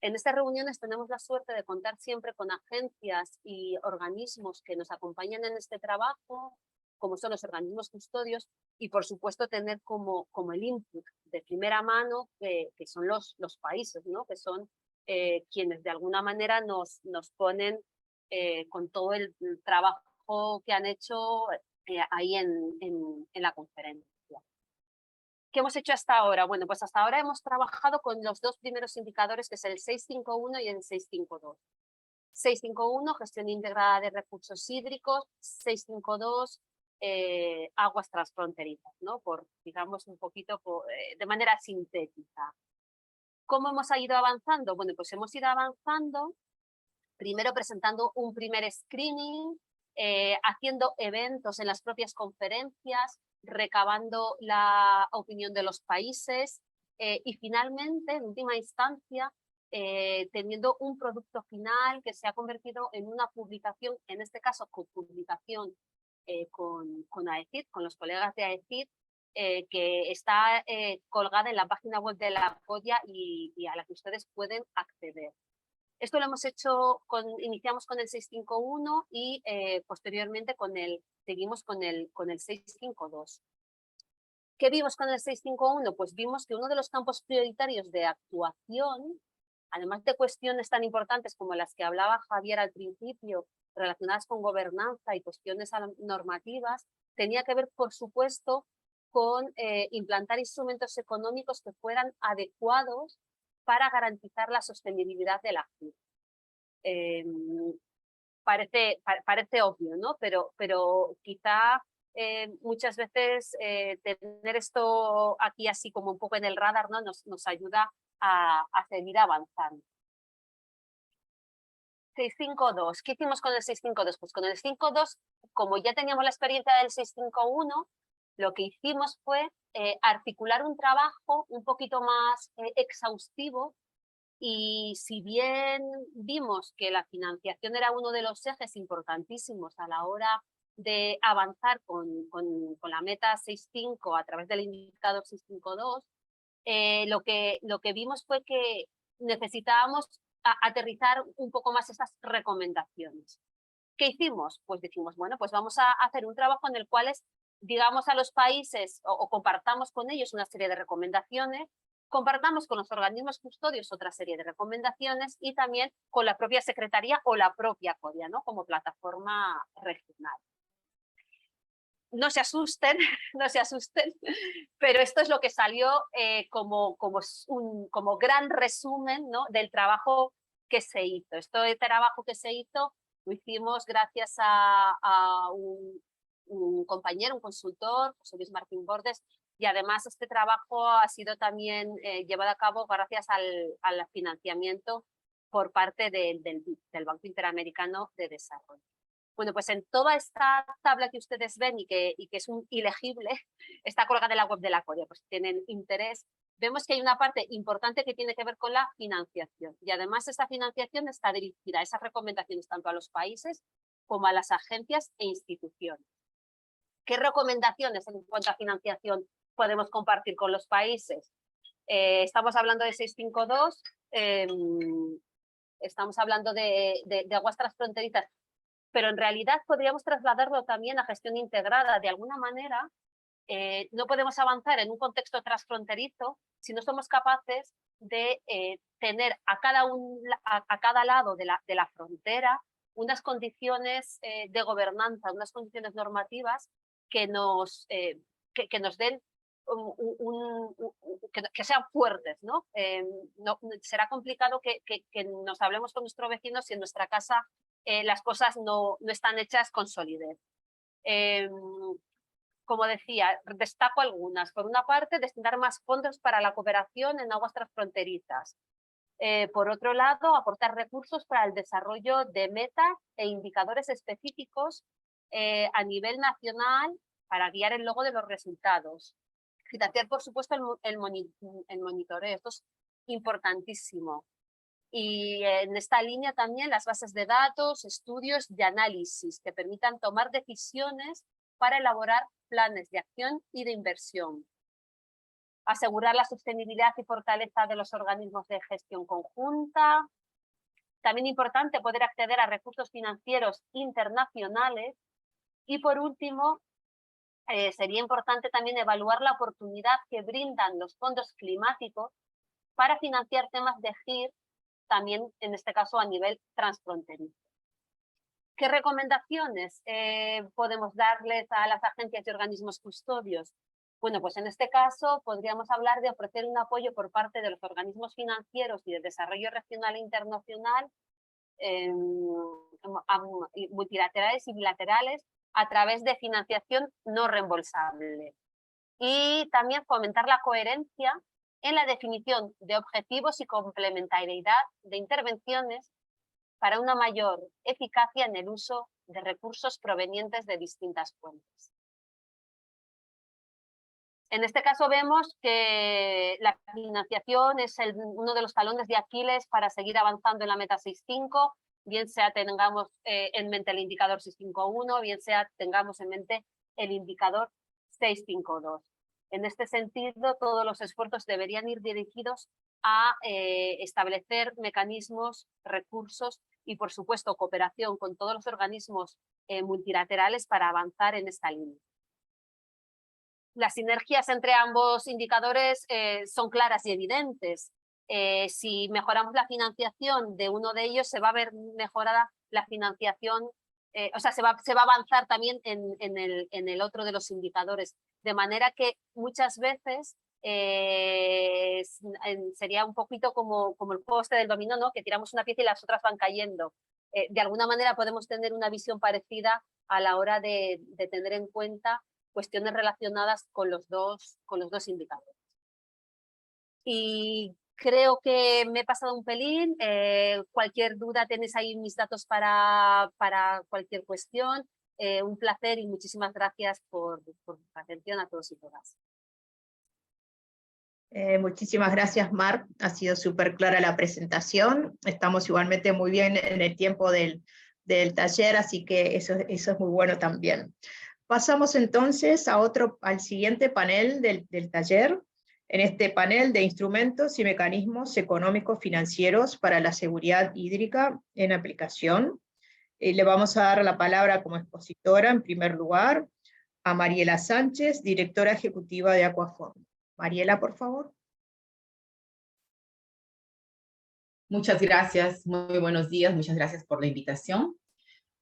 En estas reuniones tenemos la suerte de contar siempre con agencias y organismos que nos acompañan en este trabajo, como son los organismos custodios, y por supuesto tener como el input de primera mano que son los países, ¿no?, que son quienes de alguna manera nos ponen con todo el trabajo que han hecho ahí en la conferencia. ¿Qué hemos hecho hasta ahora? Bueno, pues hasta ahora hemos trabajado con los dos primeros indicadores, que es el 651 y el 652. 651, gestión integrada de recursos hídricos, 652, aguas transfronterizas, ¿no?, por, digamos, un poquito de manera sintética. ¿Cómo hemos ido avanzando? Bueno, pues hemos ido avanzando primero presentando un primer screening, haciendo eventos en las propias conferencias, recabando la opinión de los países y finalmente, en última instancia, teniendo un producto final que se ha convertido en una publicación, en este caso copublicación con AECID, con los colegas de AECID, que está colgada en la página web de la CODIA y a la que ustedes pueden acceder. Esto lo hemos hecho, iniciamos con el 651 y posteriormente seguimos con el 652. ¿Qué vimos con el 651? Pues vimos que uno de los campos prioritarios de actuación, además de cuestiones tan importantes como las que hablaba Javier al principio, relacionadas con gobernanza y cuestiones normativas, tenía que ver, por supuesto, con implantar instrumentos económicos que fueran adecuados para garantizar la sostenibilidad de la actividad. Parece obvio, ¿no? Pero quizá muchas veces tener esto aquí así como un poco en el radar, ¿no?, nos ayuda a seguir avanzando. 652. ¿Qué hicimos con el 652? Pues con el 652, como ya teníamos la experiencia del 651, lo que hicimos fue articular un trabajo un poquito más exhaustivo, y si bien vimos que la financiación era uno de los ejes importantísimos a la hora de avanzar con la meta 6.5 a través del indicador 652, lo que vimos fue que necesitábamos aterrizar un poco más estas recomendaciones. ¿Qué hicimos? Pues decimos, bueno, pues vamos a hacer un trabajo en el cual digamos a los países o compartamos con ellos una serie de recomendaciones, compartamos con los organismos custodios otra serie de recomendaciones y también con la propia Secretaría o la propia CODIA, ¿no?, como plataforma regional. No se asusten, no se asusten, pero esto es lo que salió como gran resumen, ¿no?, del trabajo que se hizo. Este trabajo que se hizo Lo hicimos gracias a un compañero, un consultor, José Luis Martín Bordes, y además este trabajo ha sido también llevado a cabo gracias al financiamiento por parte del Banco Interamericano de Desarrollo. Bueno, pues en toda esta tabla que ustedes ven y que es ilegible, está colgada en la web de la CODIA, pues si tienen interés, vemos que hay una parte importante que tiene que ver con la financiación. Y además esta financiación está dirigida a esas recomendaciones tanto a los países como a las agencias e instituciones. ¿Qué recomendaciones en cuanto a financiación podemos compartir con los países? Estamos hablando de 652, estamos hablando de aguas transfronterizas, pero en realidad podríamos trasladarlo también a gestión integrada. De alguna manera, no podemos avanzar en un contexto transfronterizo si no somos capaces de tener a cada lado de la frontera unas condiciones de gobernanza, unas condiciones normativas que nos den que sean fuertes, ¿no? Será complicado que nos hablemos con nuestro vecino si en nuestra casa las cosas no están hechas con solidez. Como decía, destaco algunas. Por una parte, destinar más fondos para la cooperación en aguas transfronterizas. Por otro lado, aportar recursos para el desarrollo de metas e indicadores específicos a nivel nacional para guiar el logro de los resultados. Financiar, por supuesto, el monitoreo. Esto es importantísimo. Y en esta línea también las bases de datos, estudios y análisis que permitan tomar decisiones para elaborar planes de acción y de inversión. Asegurar la sostenibilidad y fortaleza de los organismos de gestión conjunta. También importante poder acceder a recursos financieros internacionales. Y por último, sería importante también evaluar la oportunidad que brindan los fondos climáticos para financiar temas de GIR, también en este caso a nivel transfronterizo. ¿Qué recomendaciones podemos darles a las agencias y organismos custodios? Bueno, pues en este caso podríamos hablar de ofrecer un apoyo por parte de los organismos financieros y de desarrollo regional e internacional, multilaterales y bilaterales, a través de financiación no reembolsable. Y también fomentar la coherencia en la definición de objetivos y complementariedad de intervenciones para una mayor eficacia en el uso de recursos provenientes de distintas fuentes. En este caso vemos que la financiación es uno de los talones de Aquiles para seguir avanzando en la meta 6.5, bien sea tengamos en mente el indicador 6.5.1, bien sea tengamos en mente el indicador 6.5.2. En este sentido, todos los esfuerzos deberían ir dirigidos a establecer mecanismos, recursos y, por supuesto, cooperación con todos los organismos multilaterales para avanzar en esta línea. Las sinergias entre ambos indicadores son claras y evidentes. Si mejoramos la financiación de uno de ellos, se va a ver mejorada la financiación, o sea, se va a avanzar también en el otro de los indicadores. De manera que muchas veces sería un poquito como el juego este del dominó, ¿no? Que tiramos una pieza y las otras van cayendo. De alguna manera podemos tener una visión parecida a la hora de tener en cuenta cuestiones relacionadas con los dos indicadores. Y creo que me he pasado un pelín. Cualquier duda, tenéis ahí mis datos para cualquier cuestión. Un placer y muchísimas gracias por su atención a todos y todas. Muchísimas gracias, Mar. Ha sido súper clara la presentación. Estamos igualmente muy bien en el tiempo del taller, así que eso es muy bueno también. Pasamos entonces al siguiente panel del taller. En este panel de instrumentos y mecanismos económicos financieros para la seguridad hídrica en aplicación. Le vamos a dar la palabra como expositora, en primer lugar, a Mariela Sánchez, directora ejecutiva de Aquafond. Mariela, por favor. Muchas gracias, muy buenos días, muchas gracias por la invitación.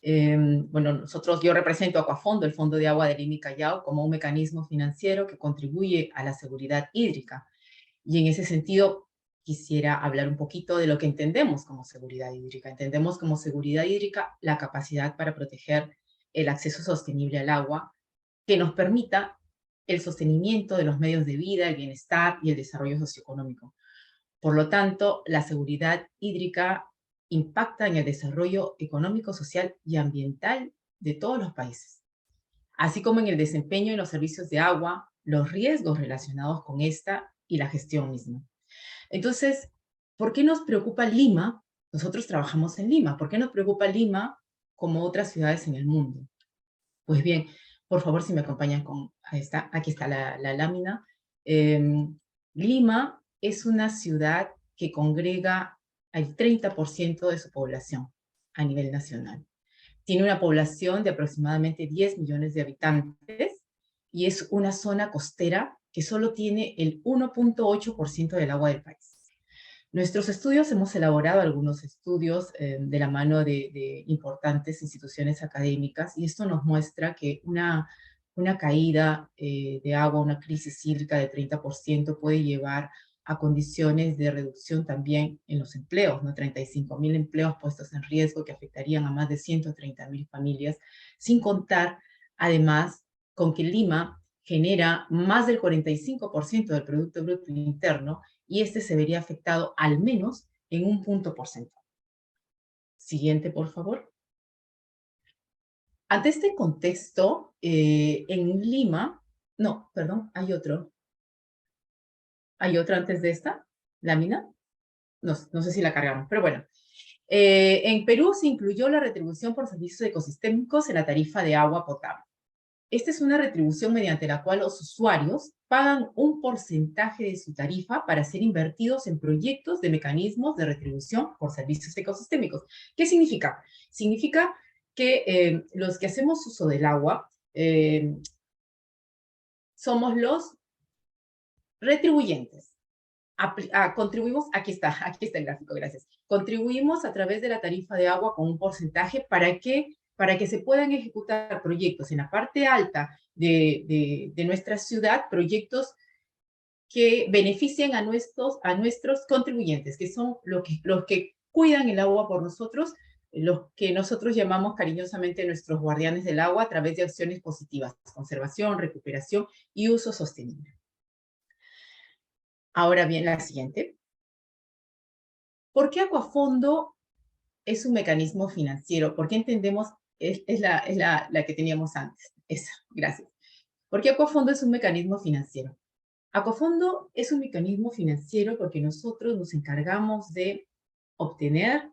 Bueno, yo represento a Aquafond, el Fondo de Agua del INMI Callao, como un mecanismo financiero que contribuye a la seguridad hídrica. Y en ese sentido, quisiera hablar un poquito de lo que entendemos como seguridad hídrica. Entendemos como seguridad hídrica la capacidad para proteger el acceso sostenible al agua, que nos permita el sostenimiento de los medios de vida, el bienestar y el desarrollo socioeconómico. Por lo tanto, la seguridad hídrica impacta en el desarrollo económico, social y ambiental de todos los países, así como en el desempeño en los servicios de agua, los riesgos relacionados con esta y la gestión misma. Entonces, ¿por qué nos preocupa Lima? Nosotros trabajamos en Lima. ¿Por qué nos preocupa Lima como otras ciudades en el mundo? Pues bien, por favor, si me acompañan con esta, aquí está la lámina. Lima es una ciudad que congrega al 30% de su población a nivel nacional. Tiene una población de aproximadamente 10 millones de habitantes y es una zona costera que solo tiene el 1.8% del agua del país. Nuestros estudios, hemos elaborado algunos estudios de la mano de importantes instituciones académicas, y esto nos muestra que una caída de agua, una crisis hídrica de 30% puede llevar a condiciones de reducción también en los empleos, ¿no? 35.000 empleos puestos en riesgo que afectarían a más de 130.000 familias, sin contar, además, con que Lima genera más del 45% del Producto Bruto Interno, y este se vería afectado al menos en un punto porcentual. Siguiente, por favor. Ante este contexto, en Lima, no, perdón, hay otro. ¿Hay otro antes de esta lámina? No sé si la cargaron, pero bueno. En Perú se incluyó la retribución por servicios ecosistémicos en la tarifa de agua potable. Esta es una retribución mediante la cual los usuarios pagan un porcentaje de su tarifa para ser invertidos en proyectos de mecanismos de retribución por servicios ecosistémicos. ¿Qué significa? Significa que los que hacemos uso del agua somos los retribuyentes. Contribuimos, aquí está el gráfico, gracias. Contribuimos a través de la tarifa de agua con un porcentaje para que se puedan ejecutar proyectos en la parte alta de nuestra ciudad, proyectos que beneficien a nuestros contribuyentes, que son los que cuidan el agua por nosotros, los que nosotros llamamos cariñosamente nuestros guardianes del agua, a través de acciones positivas, conservación, recuperación y uso sostenible. Ahora bien, la siguiente. ¿Por qué Acuafondo es un mecanismo financiero? ¿Por qué entendemos? Es la que teníamos antes. Esa, gracias. ¿Por qué Acuafondo es un mecanismo financiero? Acuafondo es un mecanismo financiero porque nosotros nos encargamos de obtener,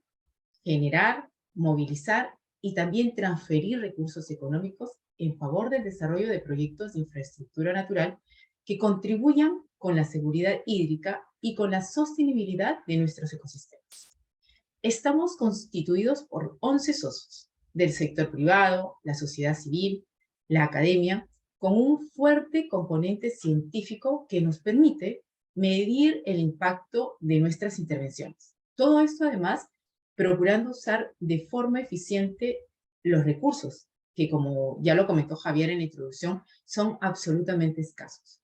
generar, movilizar y también transferir recursos económicos en favor del desarrollo de proyectos de infraestructura natural que contribuyan con la seguridad hídrica y con la sostenibilidad de nuestros ecosistemas. Estamos constituidos por 11 socios del sector privado, la sociedad civil, la academia, con un fuerte componente científico que nos permite medir el impacto de nuestras intervenciones. Todo esto, además, procurando usar de forma eficiente los recursos, que, como ya lo comentó Javier en la introducción, son absolutamente escasos.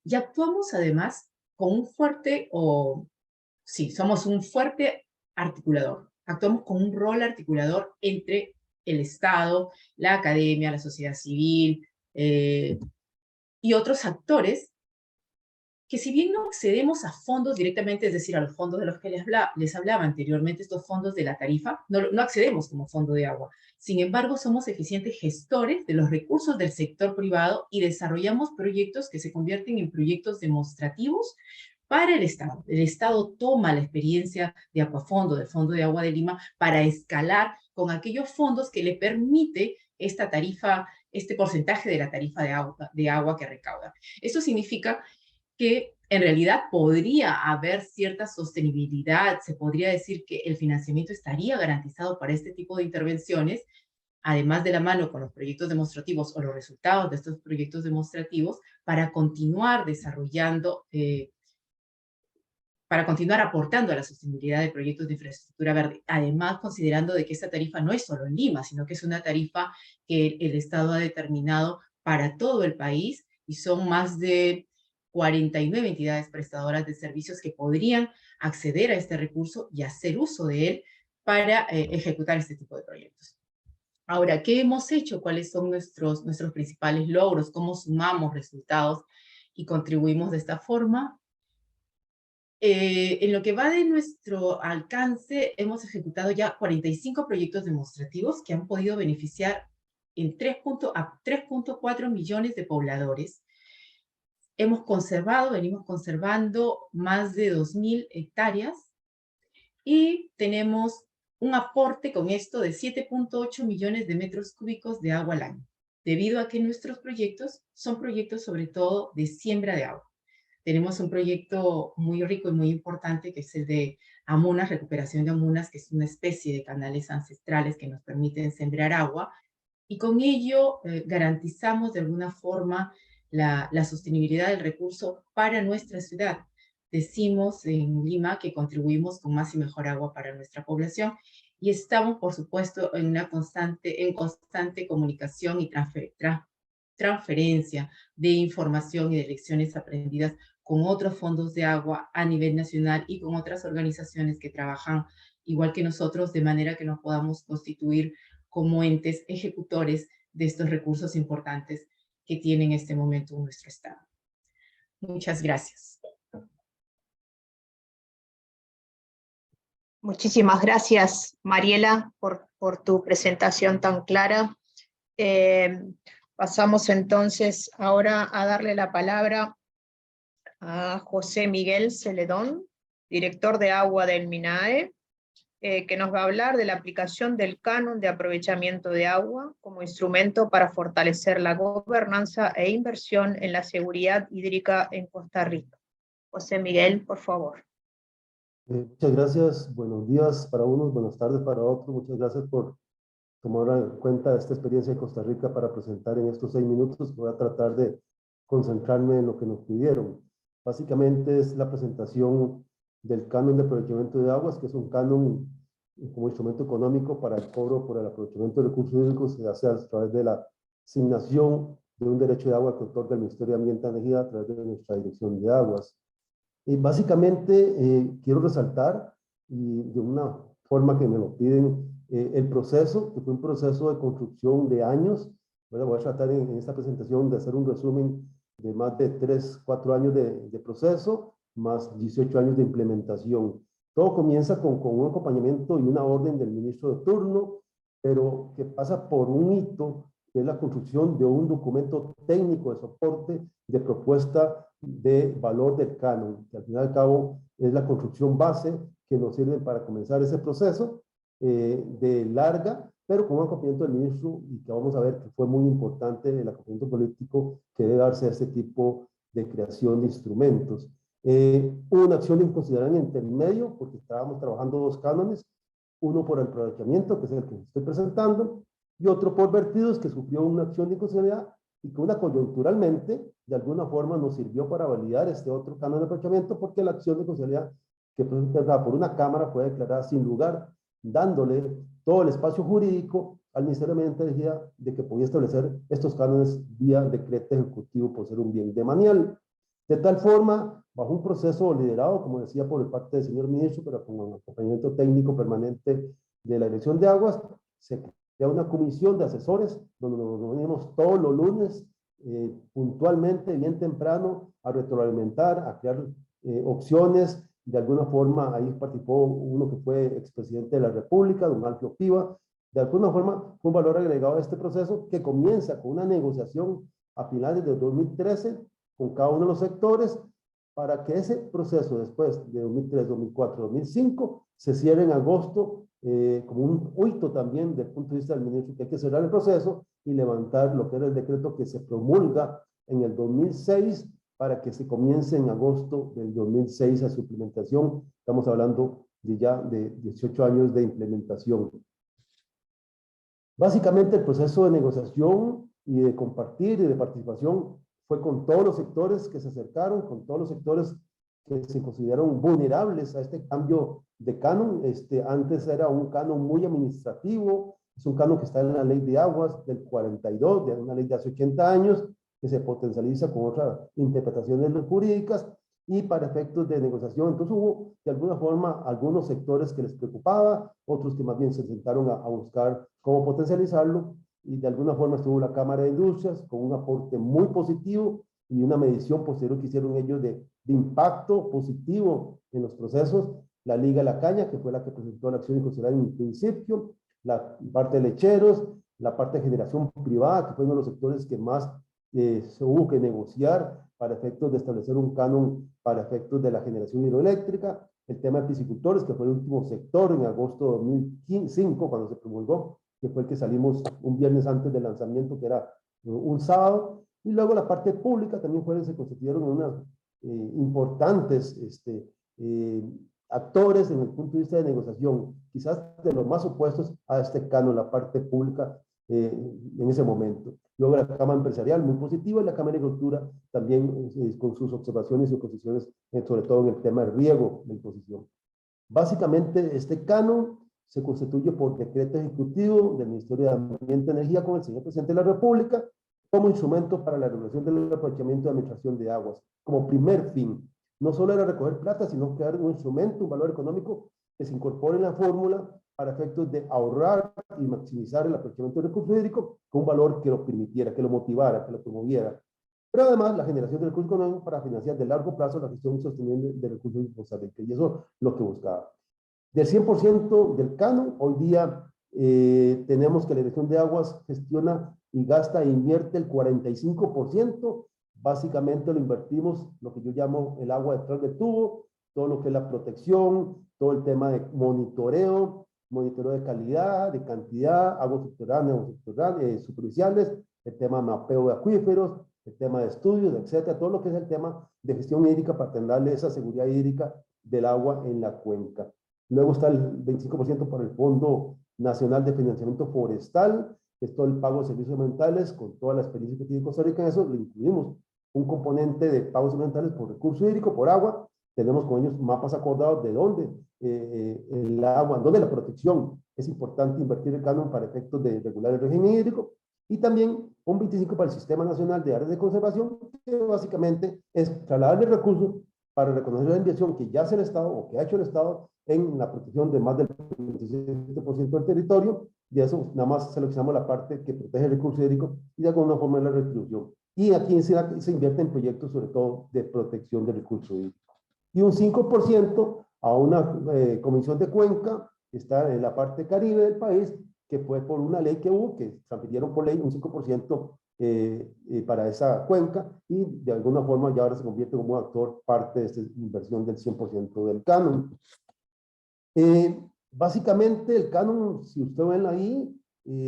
Y actuamos, además, con un fuerte, somos un fuerte articulador. Actuamos con un rol articulador entre el Estado, la academia, la sociedad civil y otros actores que, si bien no accedemos a fondos directamente, es decir, a los fondos de los que les hablaba anteriormente, estos fondos de la tarifa, no accedemos como fondo de agua. Sin embargo, somos eficientes gestores de los recursos del sector privado y desarrollamos proyectos que se convierten en proyectos demostrativos para el Estado. El Estado toma la experiencia de Acuafondo, del Fondo de Agua de Lima, para escalar con aquellos fondos que le permite esta tarifa, este porcentaje de la tarifa de agua que recauda. Esto significa que en realidad podría haber cierta sostenibilidad, se podría decir que el financiamiento estaría garantizado para este tipo de intervenciones, además de la mano con los proyectos demostrativos o los resultados de estos proyectos demostrativos, para continuar desarrollando, para continuar aportando a la sostenibilidad de proyectos de infraestructura verde. Además, considerando de que esta tarifa no es solo en Lima, sino que es una tarifa que el Estado ha determinado para todo el país, y son más de 49 entidades prestadoras de servicios que podrían acceder a este recurso y hacer uso de él para ejecutar este tipo de proyectos. Ahora, ¿qué hemos hecho? ¿Cuáles son nuestros principales logros? ¿Cómo sumamos resultados y contribuimos de esta forma? En lo que va de nuestro alcance, hemos ejecutado ya 45 proyectos demostrativos que han podido beneficiar a 3.4 millones de pobladores. Venimos conservando más de 2.000 hectáreas y tenemos un aporte con esto de 7.8 millones de metros cúbicos de agua al año, debido a que nuestros proyectos son proyectos sobre todo de siembra de agua. Tenemos un proyecto muy rico y muy importante que es el de amunas, recuperación de amunas, que es una especie de canales ancestrales que nos permiten sembrar agua, y con ello garantizamos de alguna forma la sostenibilidad del recurso para nuestra ciudad. Decimos en Lima que contribuimos con más y mejor agua para nuestra población y estamos, por supuesto, en constante comunicación y transferencia de información y de lecciones aprendidas con otros fondos de agua a nivel nacional y con otras organizaciones que trabajan igual que nosotros, de manera que nos podamos constituir como entes ejecutores de estos recursos importantes que tiene en este momento nuestro Estado. Muchas gracias. Muchísimas gracias, Mariela, por tu presentación tan clara. Pasamos entonces ahora a darle la palabra a José Miguel Celedón, director de agua del MINAE, que nos va a hablar de la aplicación del canon de aprovechamiento de agua como instrumento para fortalecer la gobernanza e inversión en la seguridad hídrica en Costa Rica. José Miguel, por favor. Muchas gracias, buenos días para unos, buenas tardes para otros. Muchas gracias por tomar en cuenta esta experiencia de Costa Rica para presentar en estos 6 minutos. Voy a tratar de concentrarme en lo que nos pidieron. Básicamente es la presentación del canon de aprovechamiento de aguas, que es un canon como instrumento económico para el cobro por el aprovechamiento de recursos hídricos. Se hace a través de la asignación de un derecho de agua que otorga el Ministerio de Ambiente y Energía a través de nuestra Dirección de Aguas. Básicamente quiero resaltar, y de una forma que me lo piden, el proceso, que fue un proceso de construcción de años. Bueno, voy a tratar en esta presentación de hacer un resumen de más de 3-4 años de proceso, más 18 años de implementación. Todo comienza con un acompañamiento y una orden del ministro de turno, pero que pasa por un hito, que es la construcción de un documento técnico de soporte de propuesta de valor del canon, que al final y al cabo es la construcción base que nos sirve para comenzar ese proceso de larga, pero con un acompañamiento del ministro, y que vamos a ver que fue muy importante el acompañamiento político que debe darse a este tipo de creación de instrumentos. Hubo una acción de inconsideración intermedio, porque estábamos trabajando 2 cánones, uno por el aprovechamiento, que es el que estoy presentando, y otro por vertidos, que sufrió una acción de inconsideración y que una coyunturalmente, de alguna forma, nos sirvió para validar este otro canon de aprovechamiento, porque la acción de inconsideración que presentada por una Cámara fue declarada sin lugar, dándole todo el espacio jurídico al Ministerio de Ambiente y Energía de que podía establecer estos cánones vía decreto ejecutivo por ser un bien demanial. De tal forma, bajo un proceso liderado, como decía, por parte del señor ministro, pero con un acompañamiento técnico permanente de la Dirección de Aguas, se crea una comisión de asesores donde nos reunimos todos los lunes, puntualmente, bien temprano, a retroalimentar, a crear opciones. De alguna forma, ahí participó uno que fue expresidente de la República, don Alfio Piva. De alguna forma, fue un valor agregado a este proceso que comienza con una negociación a finales de 2013 con cada uno de los sectores, para que ese proceso después de 2003, 2004, 2005 se cierre en agosto, como un hito también desde el punto de vista del ministro, que hay que cerrar el proceso y levantar lo que era el decreto que se promulga en el 2006 para que se comience en agosto del 2006 a su implementación. Estamos hablando de ya de 18 años de implementación. Básicamente el proceso de negociación y de compartir y de participación fue con todos los sectores que se acercaron, con todos los sectores que se consideraron vulnerables a este cambio de canon. Antes era un canon muy administrativo, es un canon que está en la Ley de Aguas del 42, de una ley de hace 80 años, que se potencializa con otras interpretaciones jurídicas y para efectos de negociación. Entonces hubo de alguna forma algunos sectores que les preocupaba, otros que más bien se sentaron a buscar cómo potencializarlo, y de alguna forma estuvo la Cámara de Industrias con un aporte muy positivo y una medición posterior que hicieron ellos de impacto positivo en los procesos. La Liga de la Caña, que fue la que presentó la acción inconstitucional en principio, la parte de lecheros, la parte de generación privada, que fue uno de los sectores que más se hubo que negociar para efectos de establecer un canon para efectos de la generación hidroeléctrica, el tema de piscicultores, que fue el último sector en agosto de 2005, cuando se promulgó, que fue el que salimos un viernes antes del lanzamiento, que era un sábado, y luego la parte pública también se constituyeron unas importantes actores en el punto de vista de negociación, quizás de los más opuestos a este canon, la parte pública en ese momento. Luego la Cámara Empresarial, muy positiva, y la Cámara de Agricultura también con sus observaciones y oposiciones, sobre todo en el tema del riego de imposición. Básicamente, este canon se constituye por decreto ejecutivo del Ministerio de Ambiente y Energía con el señor Presidente de la República como instrumento para la regulación del aprovechamiento de administración de aguas, como primer fin. No solo era recoger plata, sino crear un instrumento, un valor económico que se incorpore en la fórmula para efectos de ahorrar y maximizar el aprovechamiento del recurso hídrico con un valor que lo permitiera, que lo motivara, que lo promoviera. Pero además la generación de recursos económicos para financiar de largo plazo la gestión sostenible de recursos en Costa Rica. Y eso es lo que buscaba. Del 100% del canon, hoy día tenemos que la Dirección de Aguas gestiona y gasta e invierte el 45%. Básicamente lo invertimos, lo que yo llamo el agua detrás de tubo, todo lo que es la protección, todo el tema de monitoreo de calidad, de cantidad, aguas subterráneas, superficiales, el tema de mapeo de acuíferos, el tema de estudios, etcétera, todo lo que es el tema de gestión hídrica para darle esa seguridad hídrica del agua en la cuenca. Luego está el 25% para el Fondo Nacional de Financiamiento Forestal, que es todo el pago de servicios ambientales, con toda la experiencia que tiene Costa Rica en eso, lo incluimos. Un componente de pagos ambientales por recurso hídrico, por agua. Tenemos con ellos mapas acordados de dónde el agua, dónde la protección. Es importante invertir el canon para efectos de regular el régimen hídrico. Y también un 25% para el Sistema Nacional de Áreas de Conservación, que básicamente es trasladarle recursos para reconocer la inversión que ya hace el Estado o que ha hecho el Estado en la protección de más del 27% del territorio. De eso nada más seleccionamos la parte que protege el recurso hídrico y de alguna forma la retribución. Y aquí se invierte en proyectos sobre todo de protección del recurso hídrico. Y un 5% a una comisión de cuenca que está en la parte caribe del país, que fue por una ley que hubo, que transfirieron por ley un 5% para esa cuenca, y de alguna forma ya ahora se convierte como actor parte de esta inversión del 100% del canon. Básicamente el canon, si usted ven ahí,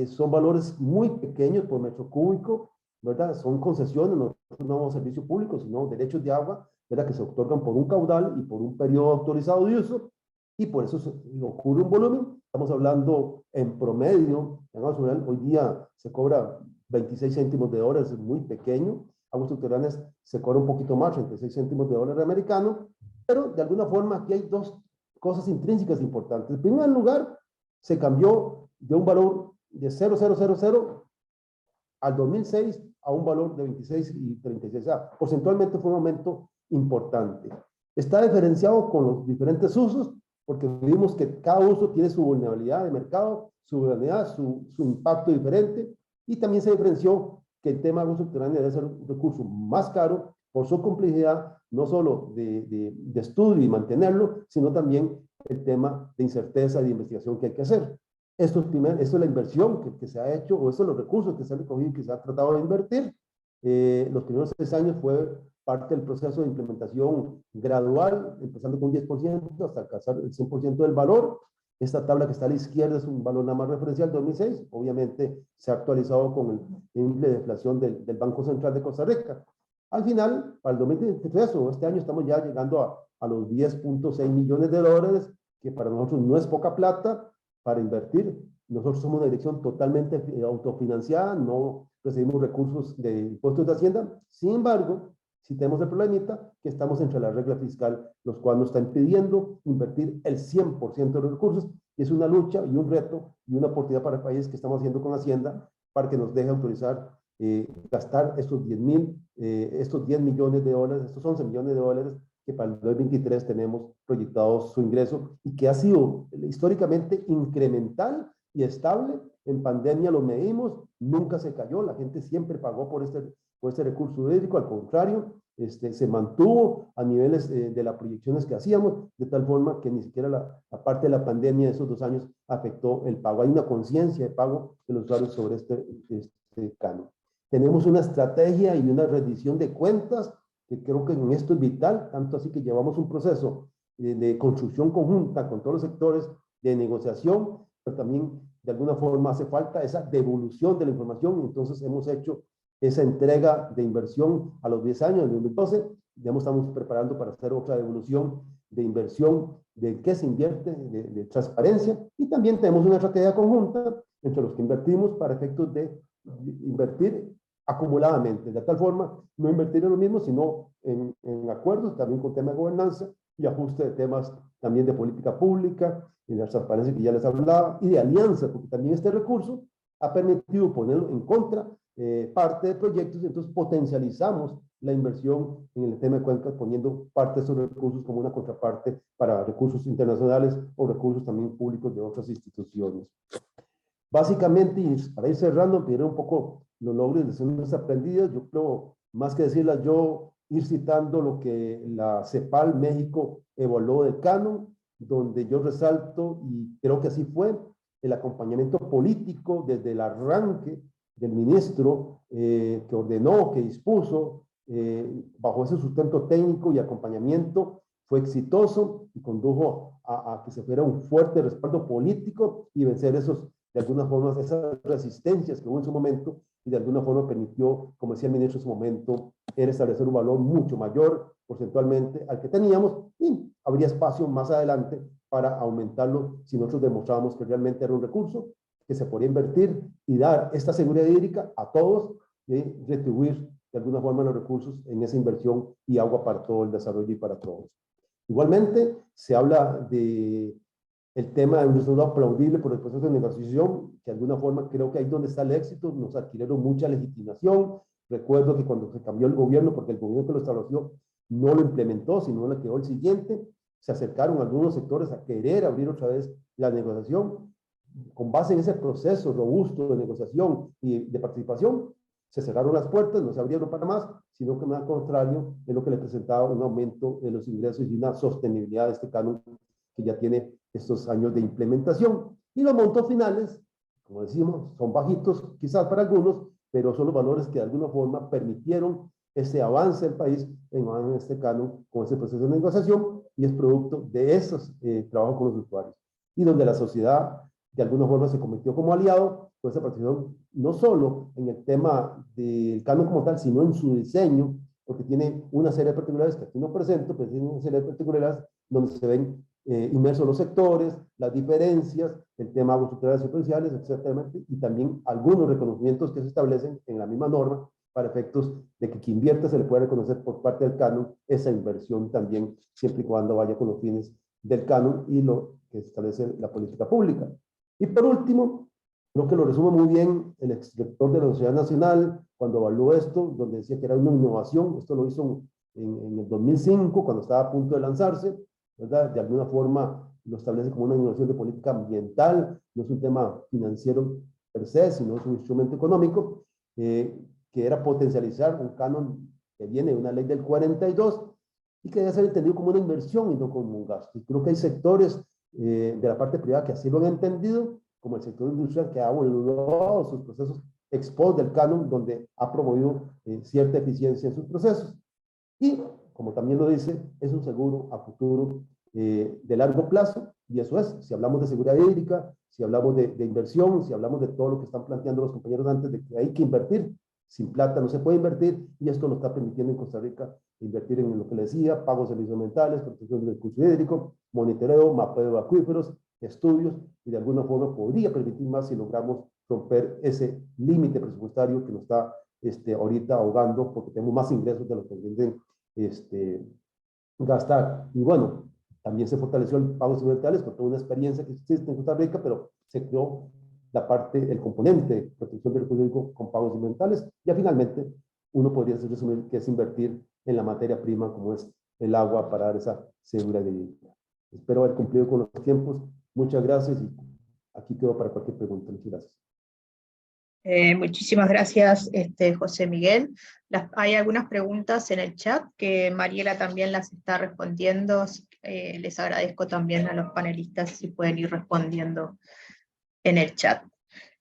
son valores muy pequeños por metro cúbico, ¿verdad? Son concesiones, no son servicio público, sino derechos de agua, ¿verdad? Que se otorgan por un caudal y por un periodo autorizado de uso, y por eso ocurre un volumen. Estamos hablando en promedio, en Aguas Subterráneas, hoy día se cobra 26 céntimos de dólar, es muy pequeño. Aguas Subterráneas se cobra un poquito más, 36 céntimos de dólar americano, pero de alguna forma aquí hay dos cosas intrínsecas importantes. En primer lugar, se cambió de un valor de 0,000 al 2006 a un valor de 26 y 36. O sea, porcentualmente fue un aumento importante. Está diferenciado con los diferentes usos, porque vimos que cada uso tiene su vulnerabilidad de mercado, su vulnerabilidad, su impacto diferente, y también se diferenció que el tema de agua subterránea debe ser un recurso más caro por su complejidad, no solo de estudio y mantenerlo, sino también el tema de incerteza y de investigación que hay que hacer. Esto es la inversión que se ha hecho, o estos son los recursos que se han recogido y que se ha tratado de invertir. Los primeros 6 años fue parte del proceso de implementación gradual, empezando con un 10% hasta alcanzar el 100% del valor. Esta tabla que está a la izquierda es un valor nada más referencial 2006. Obviamente se ha actualizado con el índice de inflación del Banco Central de Costa Rica. Al final, para el 2023, o este año, estamos ya llegando a los 10.6 millones de dólares, que para nosotros no es poca plata para invertir. Nosotros somos una dirección totalmente autofinanciada, no recibimos recursos de impuestos de Hacienda. Sin embargo, si tenemos el problemita que estamos entre la regla fiscal, los cuales nos están impidiendo invertir el 100% de los recursos, y es una lucha y un reto y una oportunidad para el país que estamos haciendo con Hacienda para que nos deje autorizar gastar estos 10 millones de dólares, estos 11 millones de dólares que para el 2023 tenemos proyectados su ingreso y que ha sido históricamente incremental y estable. En pandemia lo medimos, nunca se cayó, la gente siempre pagó por este recurso hídrico, al contrario, se mantuvo a niveles de las proyecciones que hacíamos, de tal forma que ni siquiera la parte de la pandemia de esos 2 años afectó el pago. Hay una conciencia de pago de los usuarios sobre este canon. Tenemos una estrategia y una rendición de cuentas que creo que en esto es vital, tanto así que llevamos un proceso de construcción conjunta con todos los sectores de negociación, pero también de alguna forma hace falta esa devolución de la información, y entonces hemos hecho esa entrega de inversión a los 10 años, en 2012, ya estamos preparando para hacer otra devolución de inversión, de qué se invierte, de transparencia, y también tenemos una estrategia conjunta entre los que invertimos para efectos de invertir acumuladamente, de tal forma no invertir en lo mismo, sino en acuerdos, también con temas de gobernanza y ajuste de temas también de política pública, y de la transparencia que ya les hablaba, y de alianza, porque también este recurso ha permitido ponerlo en contra parte de proyectos, entonces potencializamos la inversión en el tema de cuencas, poniendo parte de esos recursos como una contraparte para recursos internacionales o recursos también públicos de otras instituciones. Básicamente, y para ir cerrando, pediré un poco los logros y lecciones aprendidas. Yo creo, más que decirlas, yo ir citando lo que la CEPAL México evaluó del canon, donde yo resalto, y creo que así fue, el acompañamiento político desde el arranque del ministro que ordenó, que dispuso, bajo ese sustento técnico y acompañamiento, fue exitoso y condujo a que se fuera un fuerte respaldo político y vencer de alguna forma esas resistencias que hubo en su momento, y de alguna forma permitió, como decía el ministro en su momento, establecer un valor mucho mayor porcentualmente al que teníamos, y habría espacio más adelante para aumentarlo si nosotros demostrábamos que realmente era un recurso que se podía invertir y dar esta seguridad hídrica a todos, y retribuir de alguna forma los recursos en esa inversión y agua para todo el desarrollo y para todos. Igualmente, se habla de el tema de un resultado aplaudible por el proceso de negociación, que de alguna forma creo que ahí es donde está el éxito, nos adquirieron mucha legitimación. Recuerdo que cuando se cambió el gobierno, porque el gobierno que lo estableció no lo implementó, sino le quedó el siguiente, se acercaron algunos sectores a querer abrir otra vez la negociación. Con base en ese proceso robusto de negociación y de participación, se cerraron las puertas, no se abrieron para más, sino que al contrario, es lo que le presentaba un aumento de los ingresos y una sostenibilidad de este canon que ya tiene estos años de implementación. Y los montos finales, como decimos, son bajitos quizás para algunos, pero son los valores que de alguna forma permitieron ese avance del país en este canon con ese proceso de negociación, y es producto de esos trabajos con los usuarios. Y donde la sociedad de alguna forma se convirtió como aliado con esa participación, no solo en el tema del canon como tal, sino en su diseño, porque tiene una serie de particularidades que aquí no presento, pero tiene una serie de particularidades donde se ven inmersos los sectores, las diferencias, el tema de aguas superficiales, etcétera, y también algunos reconocimientos que se establecen en la misma norma para efectos de que quien invierte se le pueda reconocer por parte del canon esa inversión también, siempre y cuando vaya con los fines del canon y lo que establece la política pública. Y por último, creo que lo resume muy bien el exdirector de la Universidad Nacional cuando evaluó esto, donde decía que era una innovación. Esto lo hizo en el 2005, cuando estaba a punto de lanzarse, ¿verdad? De alguna forma lo establece como una innovación de política ambiental, no es un tema financiero per se, sino es un instrumento económico, que era potencializar un canon que viene de una ley del 42 y que debe ser entendido como una inversión y no como un gasto. Y creo que hay sectores de la parte privada que así lo han entendido, como el sector industrial, que ha evaluado sus procesos ex post del canon, donde ha promovido cierta eficiencia en sus procesos. Y, como también lo dice, es un seguro a futuro de largo plazo, y eso es, si hablamos de seguridad hídrica, si hablamos de inversión, si hablamos de todo lo que están planteando los compañeros antes, de que hay que invertir, sin plata no se puede invertir, y esto nos está permitiendo en Costa Rica invertir en lo que le decía, pagos de servicios ambientales, protección del recurso hídrico, monitoreo, mapeo de acuíferos, estudios, y de alguna forma podría permitir más si logramos romper ese límite presupuestario que nos está ahorita ahogando, porque tenemos más ingresos de los que pretenden gastar. Y bueno, también se fortaleció el pago de ambientales con toda una experiencia que existe en Costa Rica, pero se creó la parte, el componente de protección del recurso hídrico con pagos ambientales. Y finalmente, uno podría resumir que es invertir en la materia prima como es el agua para dar esa seguridad hídrica. Espero haber cumplido con los tiempos. Muchas gracias y aquí quedo para cualquier pregunta. Muchas gracias. Muchísimas gracias, José Miguel. Hay algunas preguntas en el chat que Mariela también las está respondiendo. Les agradezco también a los panelistas si pueden ir respondiendo en el chat.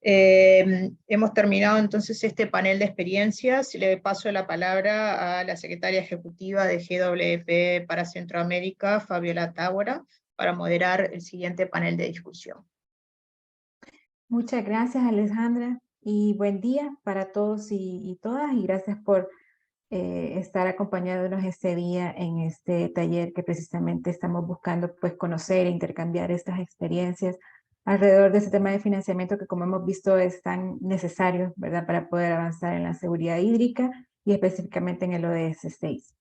Hemos terminado entonces este panel de experiencias. Le paso la palabra a la secretaria ejecutiva de GWP para Centroamérica, Fabiola Tábora, para moderar el siguiente panel de discusión. Muchas gracias, Alejandra, y buen día para todos y todas, y gracias por estar acompañándonos este día en este taller que precisamente estamos buscando pues conocer e intercambiar estas experiencias alrededor de este tema de financiamiento que, como hemos visto, es tan necesario, ¿verdad?, para poder avanzar en la seguridad hídrica y específicamente en el ODS 6.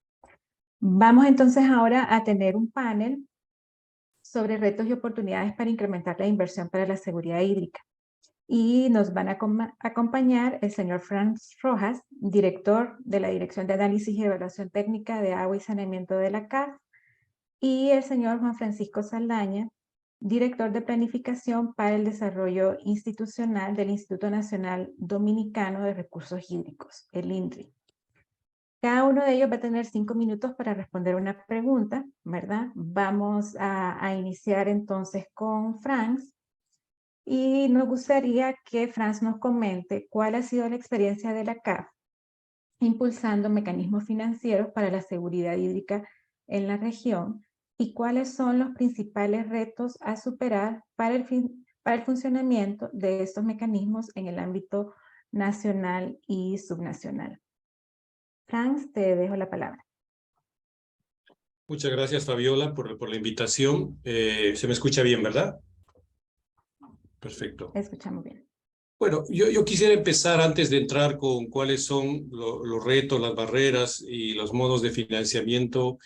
Vamos entonces ahora a tener un panel sobre retos y oportunidades para incrementar la inversión para la seguridad hídrica. Y nos van a acompañar el señor Franz Rojas, director de la Dirección de Análisis y Evaluación Técnica de Agua y Saneamiento de la CAF, y el señor Juan Francisco Saldaña, director de Planificación para el Desarrollo Institucional del Instituto Nacional Dominicano de Recursos Hídricos, el INDRI. Cada uno de ellos va a tener 5 minutos para responder una pregunta, ¿verdad? Vamos a iniciar entonces con Franz. Y nos gustaría que Franz nos comente cuál ha sido la experiencia de la CAF impulsando mecanismos financieros para la seguridad hídrica en la región y cuáles son los principales retos a superar para el funcionamiento de estos mecanismos en el ámbito nacional y subnacional. Franz, te dejo la palabra. Muchas gracias, Fabiola, por la invitación. Se me escucha bien, ¿verdad? Perfecto. Escuchamos bien. Bueno, yo quisiera empezar antes de entrar con cuáles son los retos, las barreras y los modos de financiamiento,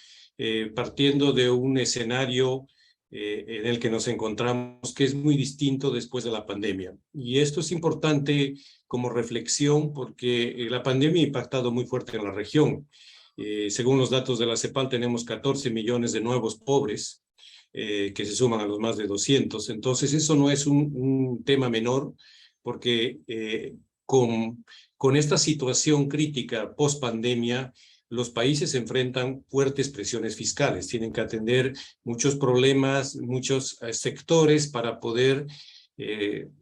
partiendo de un escenario en el que nos encontramos que es muy distinto después de la pandemia. Y esto es importante como reflexión porque la pandemia ha impactado muy fuerte en la región. Según los datos de la CEPAL, tenemos 14 millones de nuevos pobres, que se suman a los más de 200. Entonces, eso no es un tema menor, porque con esta situación crítica post-pandemia, los países enfrentan fuertes presiones fiscales. Tienen que atender muchos problemas, muchos sectores para poder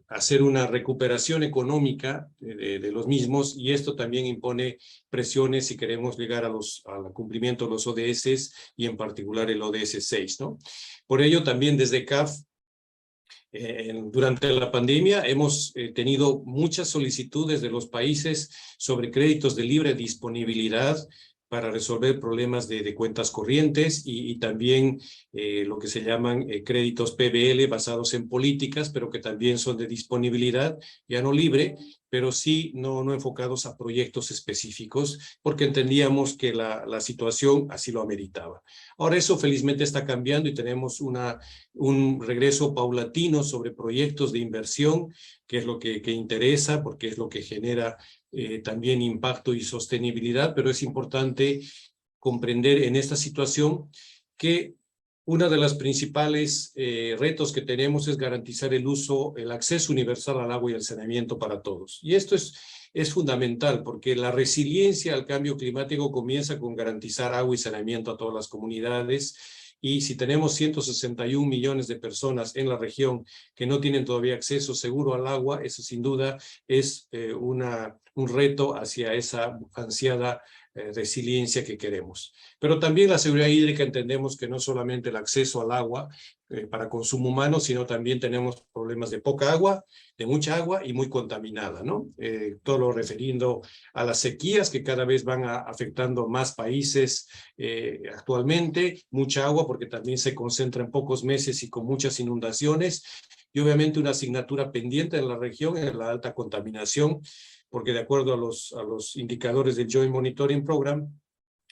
hacer una recuperación económica de los mismos, y esto también impone presiones si queremos llegar al cumplimiento de los ODS y en particular el ODS 6, ¿no? Por ello también desde CAF, durante la pandemia hemos tenido muchas solicitudes de los países sobre créditos de libre disponibilidad para resolver problemas de cuentas corrientes y también lo que se llaman créditos PBL basados en políticas, pero que también son de disponibilidad, ya no libre, pero sí no enfocados a proyectos específicos, porque entendíamos que la situación así lo ameritaba. Ahora eso felizmente está cambiando y tenemos un regreso paulatino sobre proyectos de inversión, que es lo que interesa, porque es lo que genera también impacto y sostenibilidad, pero es importante comprender en esta situación que uno de los principales retos que tenemos es garantizar el acceso universal al agua y al saneamiento para todos. Y esto es fundamental porque la resiliencia al cambio climático comienza con garantizar agua y saneamiento a todas las comunidades. Y si tenemos 161 millones de personas en la región que no tienen todavía acceso seguro al agua, eso sin duda es un reto hacia esa ansiada resiliencia que queremos. Pero también la seguridad hídrica entendemos que no solamente el acceso al agua para consumo humano, sino también tenemos problemas de poca agua, de mucha agua y muy contaminada, ¿no? Todo lo referido a las sequías que cada vez van afectando más países actualmente, mucha agua porque también se concentra en pocos meses y con muchas inundaciones, y obviamente una asignatura pendiente en la región es la alta contaminación, porque de acuerdo a los indicadores del Joint Monitoring Program,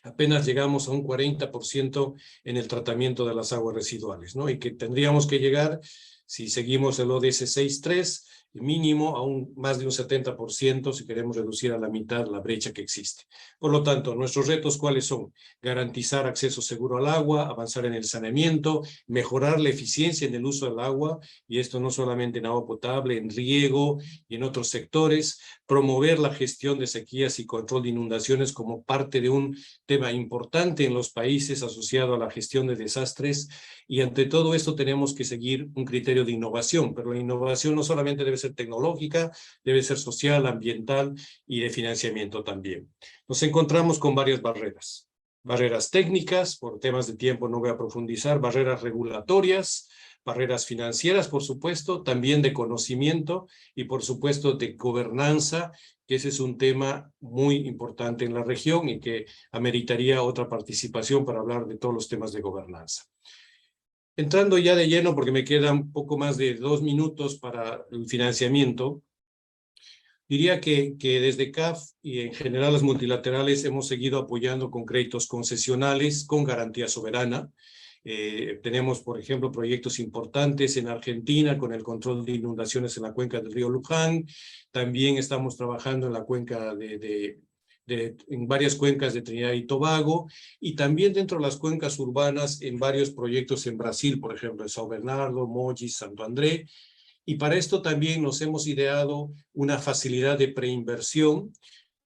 apenas llegamos a un 40% en el tratamiento de las aguas residuales, ¿no? Y que tendríamos que llegar, si seguimos el ODS 6.3, mínimo a más de un 70% si queremos reducir a la mitad la brecha que existe. Por lo tanto, nuestros retos, ¿cuáles son? Garantizar acceso seguro al agua, avanzar en el saneamiento, mejorar la eficiencia en el uso del agua, y esto no solamente en agua potable, en riego y en otros sectores, promover la gestión de sequías y control de inundaciones como parte de un tema importante en los países asociado a la gestión de desastres, y ante todo esto tenemos que seguir un criterio de innovación, pero la innovación no solamente debe ser tecnológica, debe ser social, ambiental y de financiamiento también. Nos encontramos con varias barreras. Barreras técnicas, por temas de tiempo no voy a profundizar, barreras regulatorias, barreras financieras, por supuesto, también de conocimiento y, por supuesto, de gobernanza, que ese es un tema muy importante en la región y que ameritaría otra participación para hablar de todos los temas de gobernanza. Entrando ya de lleno, porque me quedan poco más de 2 minutos para el financiamiento, diría que desde CAF y en general las multilaterales hemos seguido apoyando con créditos concesionales con garantía soberana. Tenemos, por ejemplo, proyectos importantes en Argentina con el control de inundaciones en la cuenca del río Luján. También estamos trabajando en la cuenca en varias cuencas de Trinidad y Tobago, y también dentro de las cuencas urbanas en varios proyectos en Brasil, por ejemplo, en São Bernardo, Mogi, Santo André. Y para esto también nos hemos ideado una facilidad de preinversión,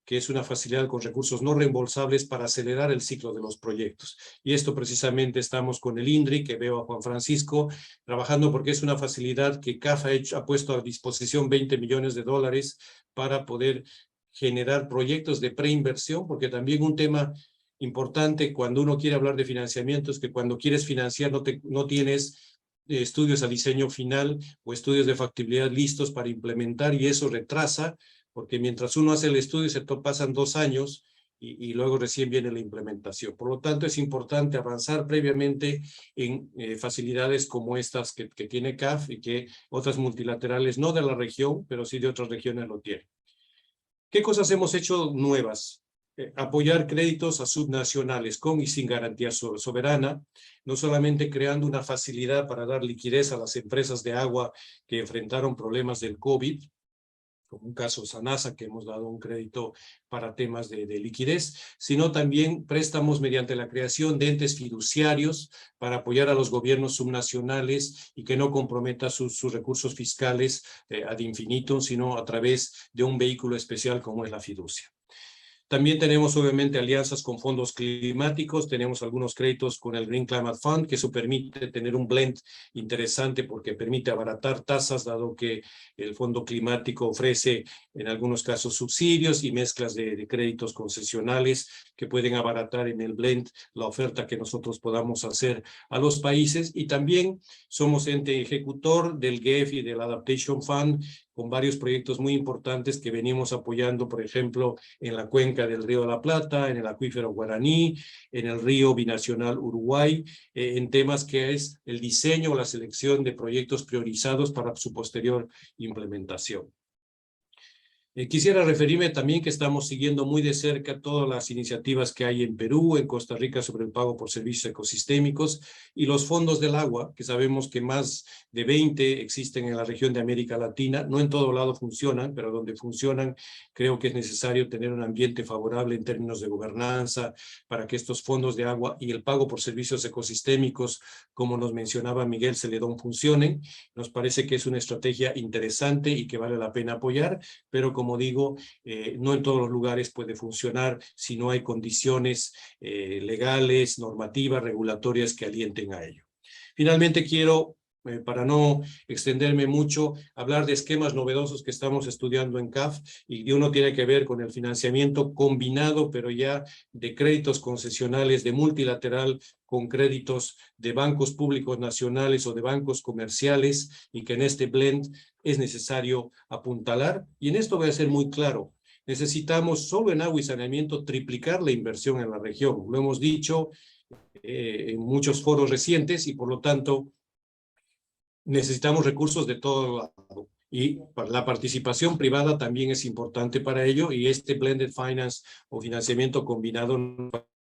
que es una facilidad con recursos no reembolsables para acelerar el ciclo de los proyectos. Y esto precisamente estamos con el INDRI, que veo a Juan Francisco, trabajando porque es una facilidad que CAF ha puesto a disposición $20 millones para poder generar proyectos de preinversión, porque también un tema importante cuando uno quiere hablar de financiamiento es que cuando quieres financiar no tienes estudios a diseño final o estudios de factibilidad listos para implementar, y eso retrasa, porque mientras uno hace el estudio se pasan 2 años y luego recién viene la implementación. Por lo tanto, es importante avanzar previamente en facilidades como estas que tiene CAF y que otras multilaterales, no de la región, pero sí de otras regiones lo tienen. ¿Qué cosas hemos hecho nuevas? Apoyar créditos a subnacionales con y sin garantía soberana, no solamente creando una facilidad para dar liquidez a las empresas de agua que enfrentaron problemas del COVID, como un caso Sanasa, que hemos dado un crédito para temas de liquidez, sino también préstamos mediante la creación de entes fiduciarios para apoyar a los gobiernos subnacionales y que no comprometa sus recursos fiscales ad infinitum, sino a través de un vehículo especial como es la fiducia. También tenemos obviamente alianzas con fondos climáticos, tenemos algunos créditos con el Green Climate Fund, que eso permite tener un blend interesante porque permite abaratar tasas, dado que el fondo climático ofrece en algunos casos subsidios y mezclas de créditos concesionales que pueden abaratar en el blend la oferta que nosotros podamos hacer a los países. Y también somos ente ejecutor del GEF y del Adaptation Fund, con varios proyectos muy importantes que venimos apoyando, por ejemplo, en la cuenca del Río de la Plata, en el acuífero Guaraní, en el río binacional Uruguay, en temas que es el diseño o la selección de proyectos priorizados para su posterior implementación. Quisiera referirme también que estamos siguiendo muy de cerca todas las iniciativas que hay en Perú, en Costa Rica sobre el pago por servicios ecosistémicos y los fondos del agua, que sabemos que más de 20 existen en la región de América Latina. No en todo lado funcionan, pero donde funcionan creo que es necesario tener un ambiente favorable en términos de gobernanza para que estos fondos de agua y el pago por servicios ecosistémicos, como nos mencionaba Miguel Celedón, funcionen. Nos parece que es una estrategia interesante y que vale la pena apoyar, pero como digo, no en todos los lugares puede funcionar si no hay condiciones legales, normativas, regulatorias que alienten a ello. Finalmente quiero, para no extenderme mucho, hablar de esquemas novedosos que estamos estudiando en CAF, y uno tiene que ver con el financiamiento combinado, pero ya de créditos concesionales de multilateral con créditos de bancos públicos nacionales o de bancos comerciales, y que en este blend es necesario apuntalar. Y en esto voy a ser muy claro. Necesitamos solo en agua y saneamiento triplicar la inversión en la región. Lo hemos dicho en muchos foros recientes y por lo tanto necesitamos recursos de todo lado. Y la participación privada también es importante para ello, y este blended finance o financiamiento combinado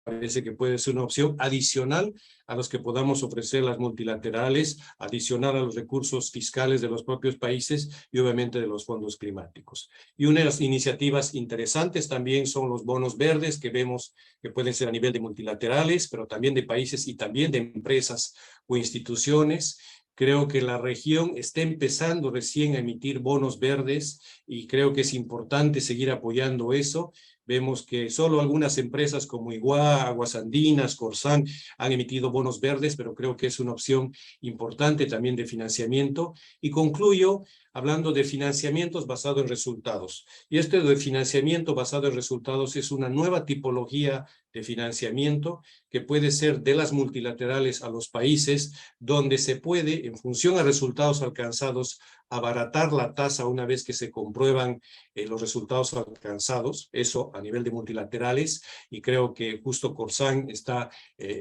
parece que puede ser una opción adicional a los que podamos ofrecer las multilaterales, adicional a los recursos fiscales de los propios países y obviamente de los fondos climáticos. Y una de las iniciativas interesantes también son los bonos verdes que vemos que pueden ser a nivel de multilaterales, pero también de países y también de empresas o instituciones. Creo que la región está empezando recién a emitir bonos verdes y creo que es importante seguir apoyando eso. Vemos que solo algunas empresas como Iguá, Aguas Andinas, Corsán han emitido bonos verdes, pero creo que es una opción importante también de financiamiento. Y concluyo hablando de financiamientos basados en resultados. Y este de financiamiento basado en resultados es una nueva tipología de financiamiento que puede ser de las multilaterales a los países, donde se puede, en función a resultados alcanzados, abaratar la tasa una vez que se comprueban los resultados alcanzados, eso a nivel de multilaterales, y creo que justo Corsán está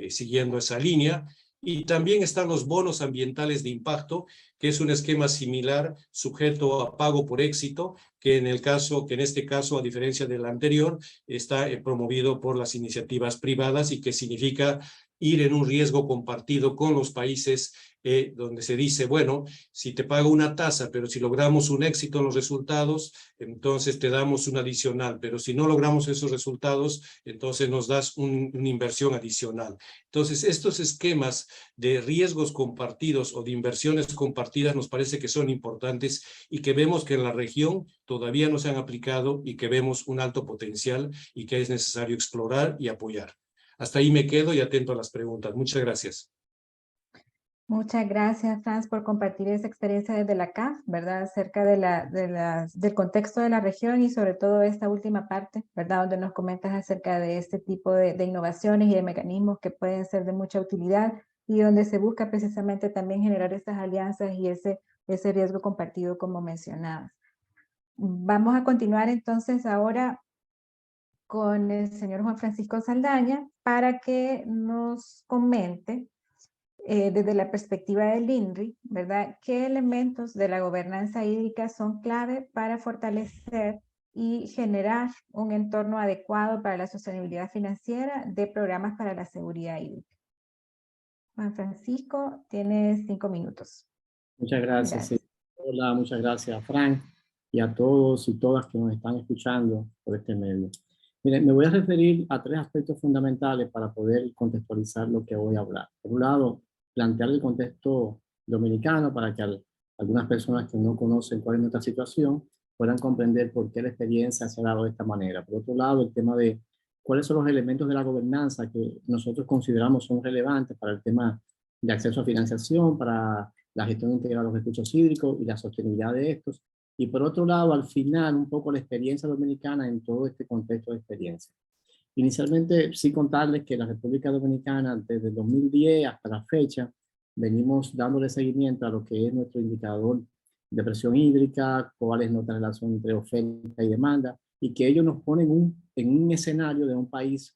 siguiendo esa línea. Y también están los bonos ambientales de impacto, que es un esquema similar, sujeto a pago por éxito, que en este caso, a diferencia del anterior, está promovido por las iniciativas privadas y que significa ir en un riesgo compartido con los países donde se dice, bueno, si te pago una tasa, pero si logramos un éxito en los resultados, entonces te damos un adicional, pero si no logramos esos resultados, entonces nos das una inversión adicional. Entonces, estos esquemas de riesgos compartidos o de inversiones compartidas nos parece que son importantes y que vemos que en la región todavía no se han aplicado y que vemos un alto potencial y que es necesario explorar y apoyar. Hasta ahí me quedo y atento a las preguntas. Muchas gracias. Muchas gracias, Franz, por compartir esa experiencia desde la CAF, ¿verdad? Acerca del contexto de la región y sobre todo esta última parte, ¿verdad? Donde nos comentas acerca de este tipo de innovaciones y de mecanismos que pueden ser de mucha utilidad y donde se busca precisamente también generar estas alianzas y ese riesgo compartido como mencionabas. Vamos a continuar entonces ahora con el señor Juan Francisco Saldaña para que nos comente desde la perspectiva del INRI, ¿verdad? ¿Qué elementos de la gobernanza hídrica son clave para fortalecer y generar un entorno adecuado para la sostenibilidad financiera de programas para la seguridad hídrica? Juan Francisco, tienes 5 minutos. Muchas gracias. Gracias. Hola, muchas gracias, Frank, y a todos y todas que nos están escuchando por este medio. Miren, me voy a referir a 3 aspectos fundamentales para poder contextualizar lo que voy a hablar. Por un lado, plantear el contexto dominicano para que algunas personas que no conocen cuál es nuestra situación puedan comprender por qué la experiencia se ha dado de esta manera. Por otro lado, el tema de cuáles son los elementos de la gobernanza que nosotros consideramos son relevantes para el tema de acceso a financiación, para la gestión integral de los recursos hídricos y la sostenibilidad de estos. Y por otro lado, al final, un poco la experiencia dominicana en todo este contexto de experiencia. Inicialmente, sí contarles que la República Dominicana, desde el 2010 hasta la fecha, venimos dándole seguimiento a lo que es nuestro indicador de presión hídrica, cuál es nuestra relación entre oferta y demanda, y que ellos nos ponen en un escenario de un país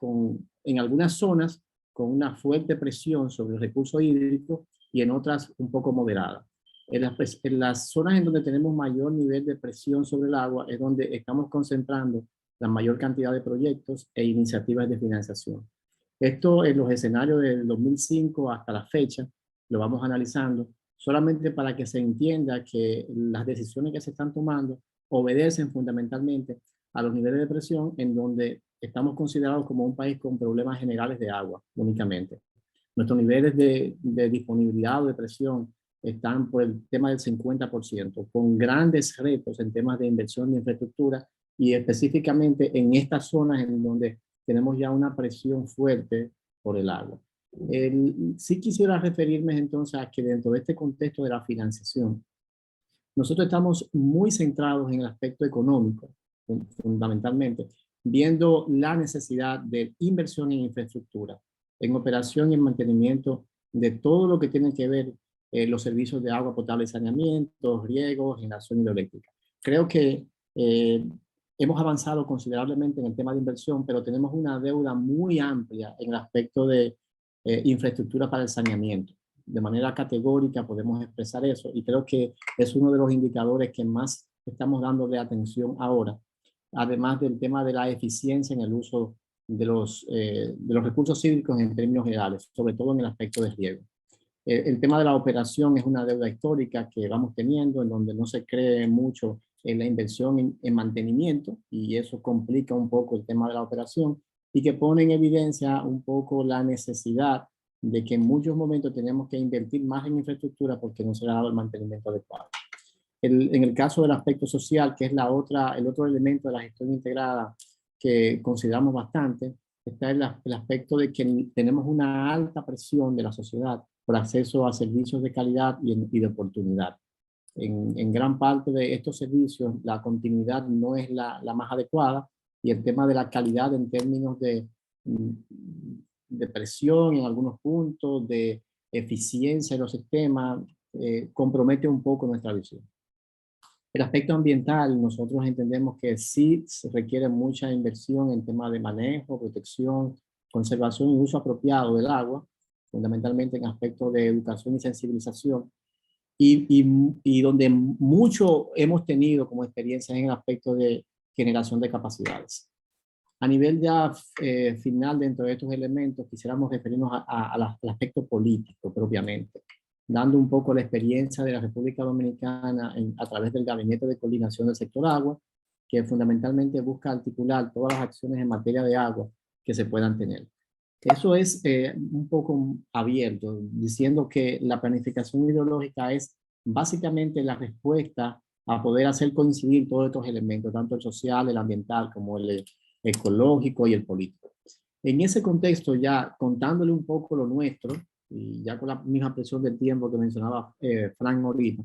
en algunas zonas con una fuerte presión sobre el recurso hídrico y en otras un poco moderada. En las zonas en donde tenemos mayor nivel de presión sobre el agua es donde estamos concentrando la mayor cantidad de proyectos e iniciativas de financiación. Esto en los escenarios del 2005 hasta la fecha, lo vamos analizando, solamente para que se entienda que las decisiones que se están tomando obedecen fundamentalmente a los niveles de presión en donde estamos considerados como un país con problemas generales de agua únicamente. Nuestros niveles de disponibilidad o de presión están por el tema del 50%, con grandes retos en temas de inversión de infraestructura y específicamente en estas zonas en donde tenemos ya una presión fuerte por el agua. Sí quisiera referirme entonces a que dentro de este contexto de la financiación, nosotros estamos muy centrados en el aspecto económico, fundamentalmente, viendo la necesidad de inversión en infraestructura, en operación y en mantenimiento de todo lo que tiene que ver los servicios de agua potable y saneamiento, riego, generación hidroeléctrica. Creo que hemos avanzado considerablemente en el tema de inversión, pero tenemos una deuda muy amplia en el aspecto de infraestructura para el saneamiento. De manera categórica podemos expresar eso y creo que es uno de los indicadores que más estamos dándole atención ahora, además del tema de la eficiencia en el uso los recursos hídricos en términos generales, sobre todo en el aspecto de riego. El tema de la operación es una deuda histórica que vamos teniendo, en donde no se cree mucho en la inversión en mantenimiento, y eso complica un poco el tema de la operación, y que pone en evidencia un poco la necesidad de que en muchos momentos tenemos que invertir más en infraestructura porque no se le ha dado el mantenimiento adecuado. En el caso del aspecto social, que es el otro elemento de la gestión integrada que consideramos bastante, está el aspecto de que tenemos una alta presión de la sociedad por acceso a servicios de calidad y de oportunidad. En gran parte de estos servicios, la continuidad no es la más adecuada, y el tema de la calidad en términos de presión en algunos puntos, de eficiencia de los sistemas, compromete un poco nuestra visión. El aspecto ambiental, nosotros entendemos que sí se requiere mucha inversión en temas de manejo, protección, conservación y uso apropiado del agua, fundamentalmente en aspectos de educación y sensibilización, y donde mucho hemos tenido como experiencia en el aspecto de generación de capacidades. A nivel ya final, dentro de estos elementos, quisiéramos referirnos al aspecto político propiamente, dando un poco la experiencia de la República Dominicana a través del Gabinete de Coordinación del Sector Agua, que fundamentalmente busca articular todas las acciones en materia de agua que se puedan tener. Eso es un poco abierto, diciendo que la planificación hidrológica es básicamente la respuesta a poder hacer coincidir todos estos elementos, tanto el social, el ambiental, como el ecológico y el político. En ese contexto, ya contándole un poco lo nuestro, y ya con la misma presión del tiempo que mencionaba Frank ahorita,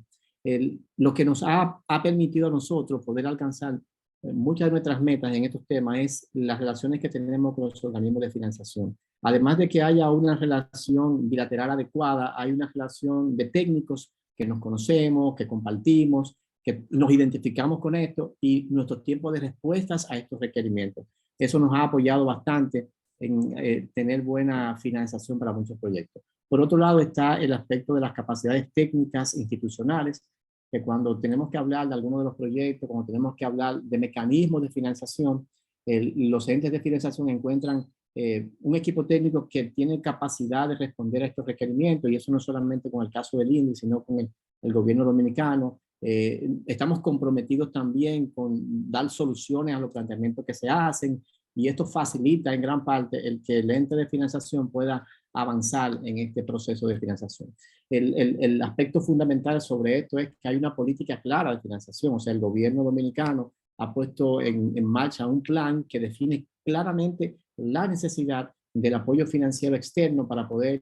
lo que nos ha permitido a nosotros poder alcanzar muchas de nuestras metas en estos temas es las relaciones que tenemos con los organismos de financiación. Además de que haya una relación bilateral adecuada, hay una relación de técnicos que nos conocemos, que compartimos, que nos identificamos con esto, y nuestro tiempo de respuestas a estos requerimientos. Eso nos ha apoyado bastante en tener buena financiación para muchos proyectos. Por otro lado está el aspecto de las capacidades técnicas institucionales, que cuando tenemos que hablar de alguno de los proyectos, cuando tenemos que hablar de mecanismos de financiación, los entes de financiación encuentran un equipo técnico que tiene capacidad de responder a estos requerimientos, y eso no solamente con el caso del INDI, sino con el gobierno dominicano. Estamos comprometidos también con dar soluciones a los planteamientos que se hacen, y esto facilita en gran parte el que el ente de financiación pueda avanzar en este proceso de financiación. El aspecto fundamental sobre esto es que hay una política clara de financiación, o sea, el gobierno dominicano ha puesto en marcha un plan que define claramente la necesidad del apoyo financiero externo para poder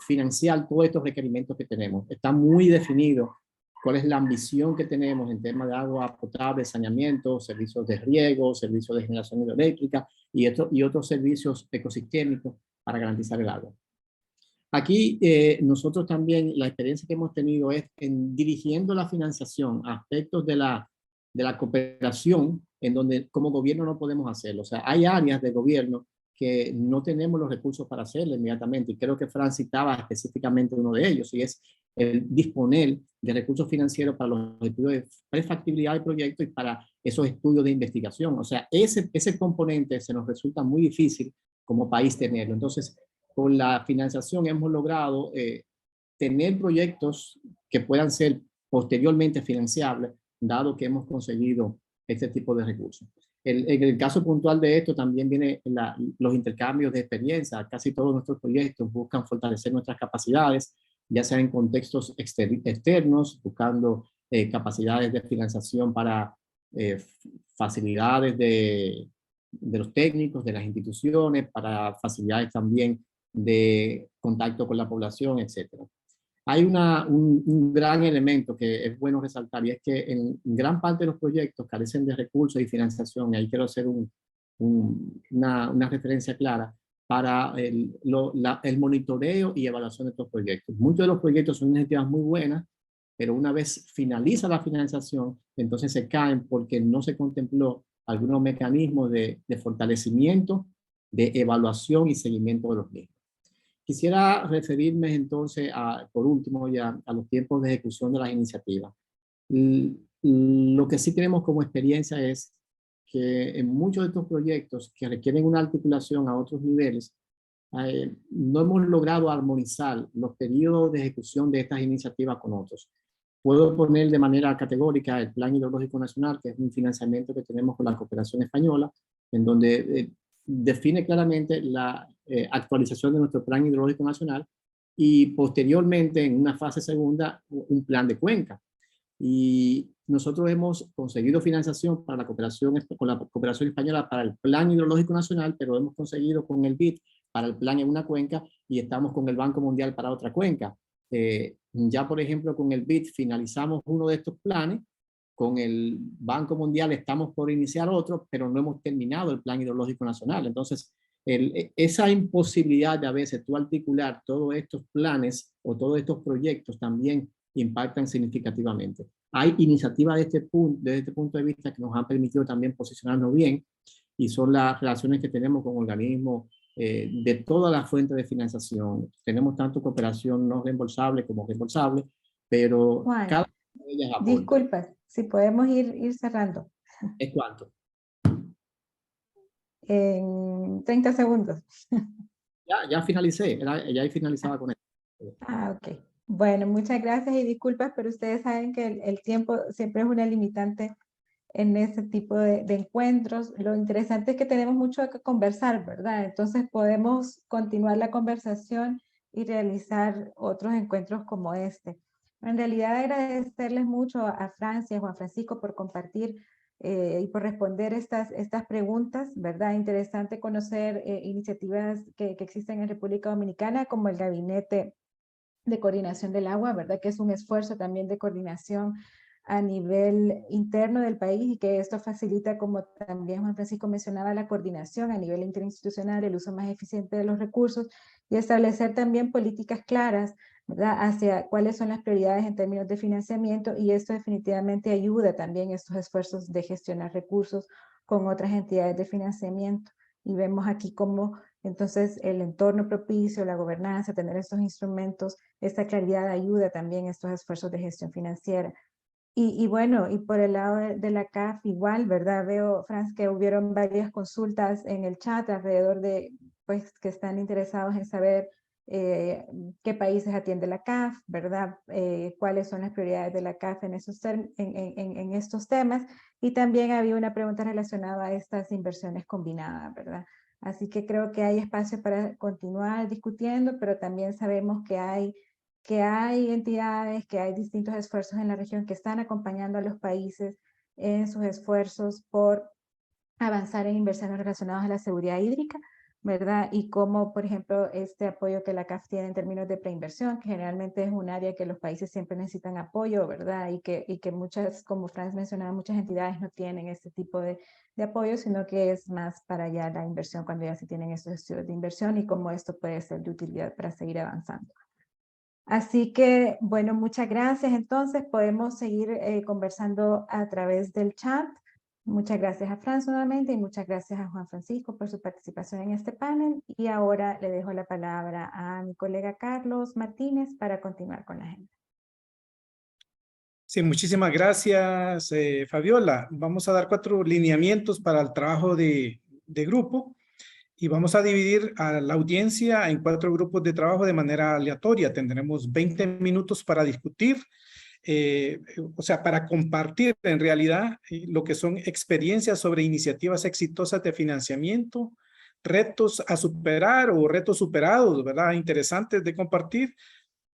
financiar todos estos requerimientos que tenemos. Está muy definido cuál es la ambición que tenemos en temas de agua potable, saneamiento, servicios de riego, servicios de generación hidroeléctrica y otros servicios ecosistémicos para garantizar el agua. Aquí nosotros también, la experiencia que hemos tenido es en dirigiendo la financiación a aspectos de la cooperación en donde como gobierno no podemos hacerlo. O sea, hay áreas de gobierno que no tenemos los recursos para hacerlo inmediatamente, y creo que Fran citaba específicamente uno de ellos, y es el disponer de recursos financieros para los estudios de prefactibilidad del proyecto y para esos estudios de investigación. O sea, ese componente se nos resulta muy difícil como país tenerlo. Entonces, con la financiación hemos logrado tener proyectos que puedan ser posteriormente financiables, dado que hemos conseguido este tipo de recursos. En el caso puntual de esto también vienen los intercambios de experiencia. Casi todos nuestros proyectos buscan fortalecer nuestras capacidades, ya sea en contextos externos, buscando capacidades de financiación para facilidades de los técnicos, de las instituciones, para facilidades también de contacto con la población, etc. Hay un gran elemento que es bueno resaltar, y es que en gran parte de los proyectos carecen de recursos y financiación, y ahí quiero hacer una referencia clara para el monitoreo y evaluación de estos proyectos. Muchos de los proyectos son iniciativas muy buenas, pero una vez finaliza la financiación, entonces se caen porque no se contempló algunos mecanismos de fortalecimiento, de evaluación y seguimiento de los mismos. Quisiera referirme entonces, por último, ya a los tiempos de ejecución de las iniciativas. Lo que sí tenemos como experiencia es que en muchos de estos proyectos que requieren una articulación a otros niveles, no hemos logrado armonizar los periodos de ejecución de estas iniciativas con otros. Puedo poner de manera categórica el Plan Hidrológico Nacional, que es un financiamiento que tenemos con la cooperación española, en donde define claramente la actualización de nuestro Plan Hidrológico Nacional y posteriormente, en una fase segunda, un plan de cuenca. Y nosotros hemos conseguido financiación para la cooperación, con la cooperación española para el Plan Hidrológico Nacional, pero hemos conseguido con el BID para el plan en una cuenca y estamos con el Banco Mundial para otra cuenca. Ya, por ejemplo, con el BID finalizamos uno de estos planes, con el Banco Mundial estamos por iniciar otro, pero no hemos terminado el Plan Hidrológico Nacional. Entonces, esa imposibilidad de a veces tú articular todos estos planes o todos estos proyectos también impactan significativamente. Hay iniciativas desde este punto de vista que nos han permitido también posicionarnos bien y son las relaciones que tenemos con organismos de todas las fuentes de financiación. Tenemos tanto cooperación no reembolsable como reembolsable, pero Juan, cada una de ellas aporta. disculpas, si podemos ir cerrando. ¿Es cuánto? En 30 segundos. Ya finalicé, ya he finalizado con esto. Ah, ok. Bueno, muchas gracias y disculpas, pero ustedes saben que el tiempo siempre es una limitante en ese tipo de encuentros. Lo interesante es que tenemos mucho que conversar, ¿verdad? Entonces podemos continuar la conversación y realizar otros encuentros como este. En realidad agradecerles mucho a Francia y Juan Francisco por compartir y por responder estas preguntas, ¿verdad? Interesante conocer iniciativas que existen en República Dominicana como el Gabinete de Coordinación del Agua, ¿verdad? Que es un esfuerzo también de coordinación a nivel interno del país y que esto facilita, como también Juan Francisco mencionaba, la coordinación a nivel interinstitucional, el uso más eficiente de los recursos y establecer también políticas claras, ¿verdad?, hacia cuáles son las prioridades en términos de financiamiento, y esto definitivamente ayuda también a estos esfuerzos de gestionar recursos con otras entidades de financiamiento. Y vemos aquí cómo entonces el entorno propicio, la gobernanza, tener estos instrumentos, esta claridad ayuda también a estos esfuerzos de gestión financiera. Y bueno, y por el lado de la CAF igual, ¿verdad? Veo, Franz, que hubieron varias consultas en el chat alrededor de, pues, que están interesados en saber qué países atiende la CAF, ¿verdad? Cuáles son las prioridades de la CAF en estos temas. Y también había una pregunta relacionada a estas inversiones combinadas, ¿verdad? Así que creo que hay espacio para continuar discutiendo, pero también sabemos que hay entidades, que hay distintos esfuerzos en la región que están acompañando a los países en sus esfuerzos por avanzar en inversiones relacionadas a la seguridad hídrica, ¿verdad? Y como, por ejemplo, este apoyo que la CAF tiene en términos de preinversión, que generalmente es un área que los países siempre necesitan apoyo, ¿verdad? Y que muchas, como Franz mencionaba, muchas entidades no tienen este tipo de apoyo, sino que es más para ya la inversión, cuando ya se tienen estos estudios de inversión y cómo esto puede ser de utilidad para seguir avanzando. Así que, bueno, muchas gracias. Entonces, podemos seguir conversando a través del chat. Muchas gracias a Franz nuevamente y muchas gracias a Juan Francisco por su participación en este panel. Y ahora le dejo la palabra a mi colega Carlos Martínez para continuar con la agenda. Sí, muchísimas gracias, Fabiola. Vamos a dar 4 lineamientos para el trabajo de grupo. Y vamos a dividir a la audiencia en 4 grupos de trabajo de manera aleatoria. Tendremos 20 minutos para discutir, o sea, para compartir en realidad lo que son experiencias sobre iniciativas exitosas de financiamiento, retos a superar o retos superados, ¿verdad? Interesantes de compartir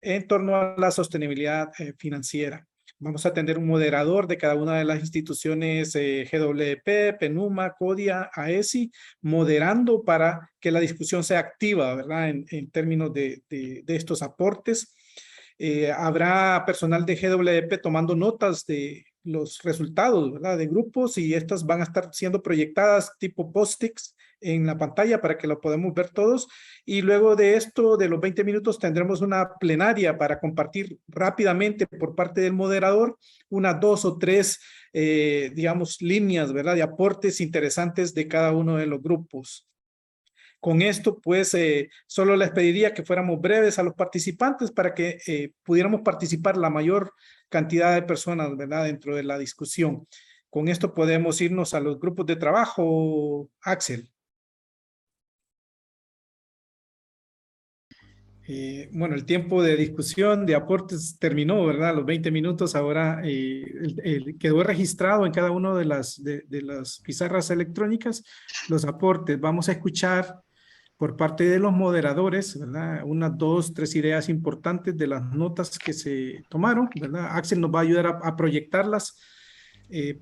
en torno a la sostenibilidad financiera. Vamos a tener un moderador de cada una de las instituciones GWP, PENUMA, CODIA, AESI, moderando para que la discusión sea activa, ¿verdad? En términos de estos aportes. Habrá personal de GWP tomando notas de los resultados, ¿verdad?, de grupos, y estas van a estar siendo proyectadas tipo post-its en la pantalla para que lo podamos ver todos. Y luego de esto, de los 20 minutos, tendremos una plenaria para compartir rápidamente por parte del moderador unas 2 o 3, digamos, líneas, ¿verdad?, de aportes interesantes de cada uno de los grupos. Con esto, pues, solo les pediría que fuéramos breves a los participantes para que pudiéramos participar la mayor cantidad de personas, ¿verdad?, dentro de la discusión. con esto podemos irnos a los grupos de trabajo, Axel. Bueno, el tiempo de discusión, de aportes terminó, ¿verdad? Los 20 minutos ahora quedó registrado en cada una de las pizarras electrónicas los aportes. Vamos a escuchar por parte de los moderadores, ¿verdad? Unas 2, 3 ideas importantes de las notas que se tomaron, ¿verdad? Axel nos va a ayudar a proyectarlas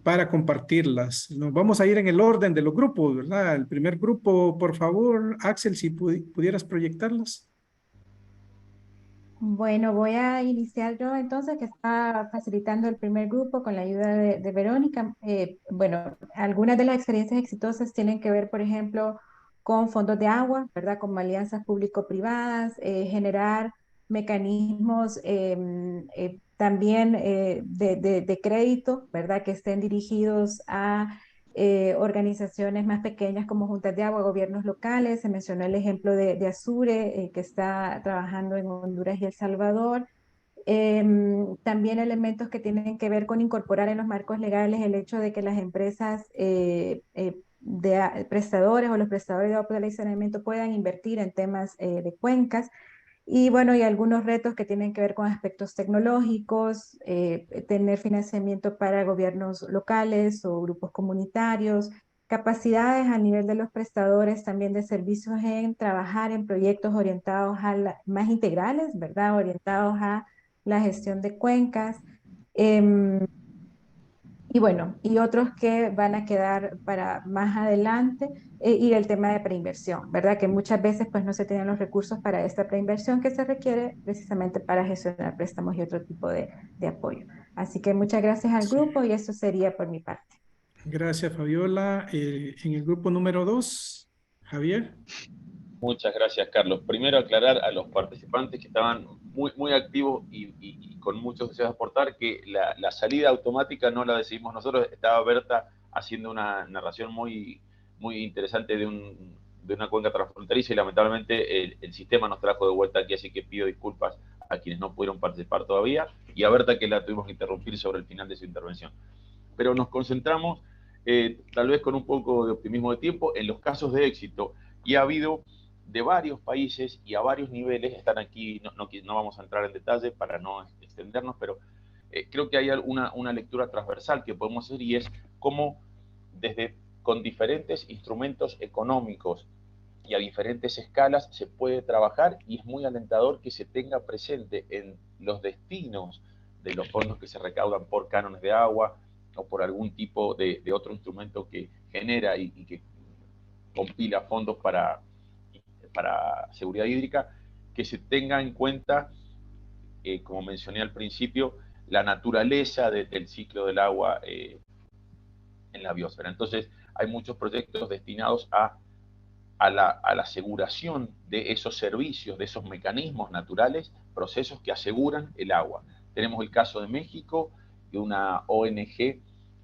para compartirlas. Nos vamos a ir en el orden de los grupos, ¿verdad? El primer grupo, por favor, Axel, si pudieras proyectarlas. Bueno, voy a iniciar yo entonces, que está facilitando el primer grupo con la ayuda de Verónica. Bueno, algunas de las experiencias exitosas tienen que ver, por ejemplo, con fondos de agua, ¿verdad? Como alianzas público-privadas, generar mecanismos también de crédito, ¿verdad? Que estén dirigidos a organizaciones más pequeñas como juntas de agua, gobiernos locales. Se mencionó el ejemplo de Azure, que está trabajando en Honduras y El Salvador. También elementos que tienen que ver con incorporar en los marcos legales el hecho de que las empresas prestadores o los prestadores de agua potable y saneamiento puedan invertir en temas de cuencas. Y bueno, y algunos retos que tienen que ver con aspectos tecnológicos, tener financiamiento para gobiernos locales o grupos comunitarios, capacidades a nivel de los prestadores también de servicios en trabajar en proyectos orientados más integrales, ¿verdad? Orientados a la gestión de cuencas. Y bueno, y otros que van a quedar para más adelante, y el tema de preinversión, ¿verdad? Que muchas veces pues no se tienen los recursos para esta preinversión que se requiere precisamente para gestionar préstamos y otro tipo de apoyo. Así que muchas gracias al grupo y eso sería por mi parte. Gracias, Fabiola. En el grupo número 2, Javier. Muchas gracias, Carlos. Primero aclarar a los participantes que estaban muy activos y con muchos deseos de aportar que la salida automática no la decidimos nosotros. Estaba Berta haciendo una narración muy interesante de una cuenca transfronteriza y lamentablemente el sistema nos trajo de vuelta aquí, así que pido disculpas a quienes no pudieron participar todavía y a Berta, que la tuvimos que interrumpir sobre el final de su intervención. Pero nos concentramos, tal vez con un poco de optimismo de tiempo, en los casos de éxito, y ha habido de varios países y a varios niveles. Están aquí, no vamos a entrar en detalle para no extendernos, pero creo que hay una lectura transversal que podemos hacer, y es cómo con diferentes instrumentos económicos y a diferentes escalas se puede trabajar, y es muy alentador que se tenga presente en los destinos de los fondos que se recaudan por cánones de agua o por algún tipo de otro instrumento que genera y que compila fondos para seguridad hídrica, que se tenga en cuenta, como mencioné al principio, la naturaleza del ciclo del agua en la biosfera. Entonces, hay muchos proyectos destinados a la aseguración de esos servicios, de esos mecanismos naturales, procesos que aseguran el agua. Tenemos el caso de México, de una ONG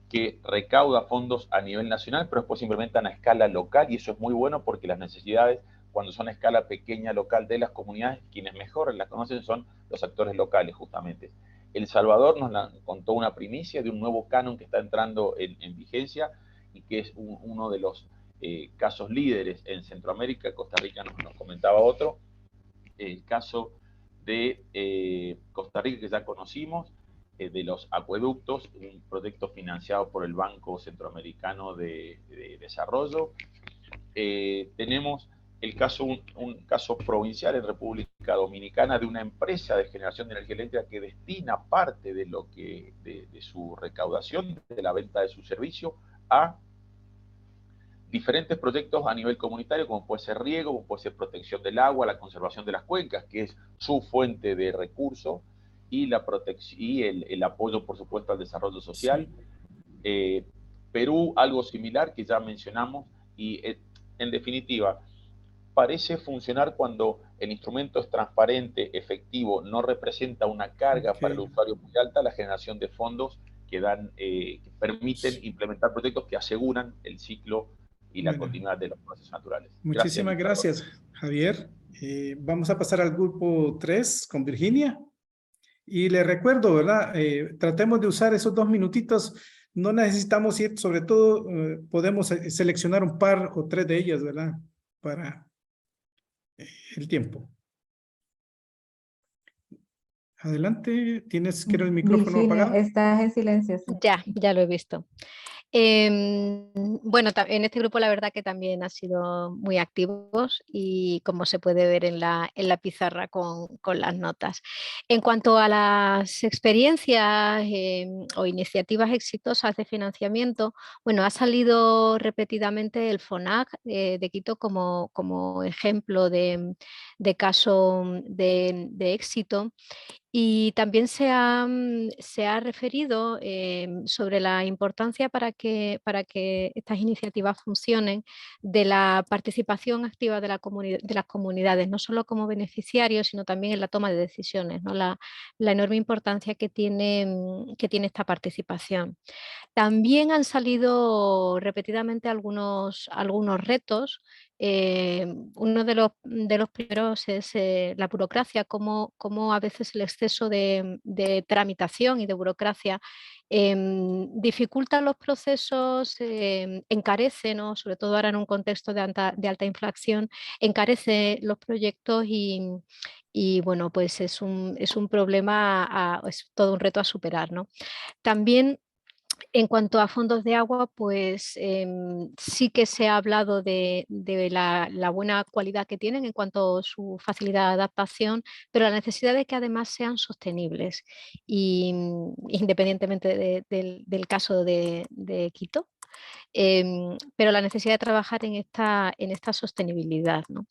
que recauda fondos a nivel nacional, pero después implementan a escala local, y eso es muy bueno porque las necesidades, cuando son a escala pequeña local de las comunidades, quienes mejor las conocen son los actores locales, justamente. El Salvador nos contó una primicia de un nuevo canon que está entrando en vigencia y que es uno de los casos líderes en Centroamérica. Costa Rica nos comentaba otro. El caso de Costa Rica, que ya conocimos, de los acueductos, un proyecto financiado por el Banco Centroamericano de Desarrollo. Tenemos el caso, un caso provincial en República Dominicana de una empresa de generación de energía eléctrica que destina parte de su recaudación, de la venta de su servicio, a diferentes proyectos a nivel comunitario, como puede ser riego, como puede ser protección del agua, la conservación de las cuencas, que es su fuente de recursos, y el apoyo, por supuesto, al desarrollo social. Perú, algo similar que ya mencionamos, y en definitiva, parece funcionar cuando el instrumento es transparente, efectivo, no representa una carga para el usuario muy alta, la generación de fondos que permiten implementar proyectos que aseguran el ciclo y la continuidad de los procesos naturales. Muchísimas gracias, Javier. Vamos a pasar al grupo 3 con Virginia. Y le recuerdo, ¿verdad? Tratemos de usar esos 2 minutitos no necesitamos ir, sobre todo podemos seleccionar un par o 3 de ellas, ¿verdad? Para el tiempo. Adelante, tienes, creo, el micrófono Virginia, apagado. estás en silencio. Sí. Ya lo he visto. Bueno, en este grupo la verdad que también han sido muy activos y como se puede ver en la pizarra con las notas. En cuanto a las experiencias o iniciativas exitosas de financiamiento, bueno, ha salido repetidamente el FONAC de Quito como ejemplo de caso de éxito. Y también se ha referido sobre la importancia para que estas iniciativas funcionen de la participación activa de las comunidades, no solo como beneficiarios, sino también en la toma de decisiones, ¿no? La enorme importancia que tiene esta participación. También han salido repetidamente algunos retos. Uno de los primeros es la burocracia, cómo a veces el exceso de tramitación y de burocracia dificulta los procesos, encarece, ¿no? Sobre todo ahora en un contexto de alta inflación, encarece los proyectos y bueno, pues es un problema, es todo un reto a superar, ¿no? También en cuanto a fondos de agua, pues sí que se ha hablado de la buena calidad que tienen en cuanto a su facilidad de adaptación, pero la necesidad de que además sean sostenibles, y independientemente del caso de Quito. Pero la necesidad de trabajar en esta sostenibilidad, ¿no?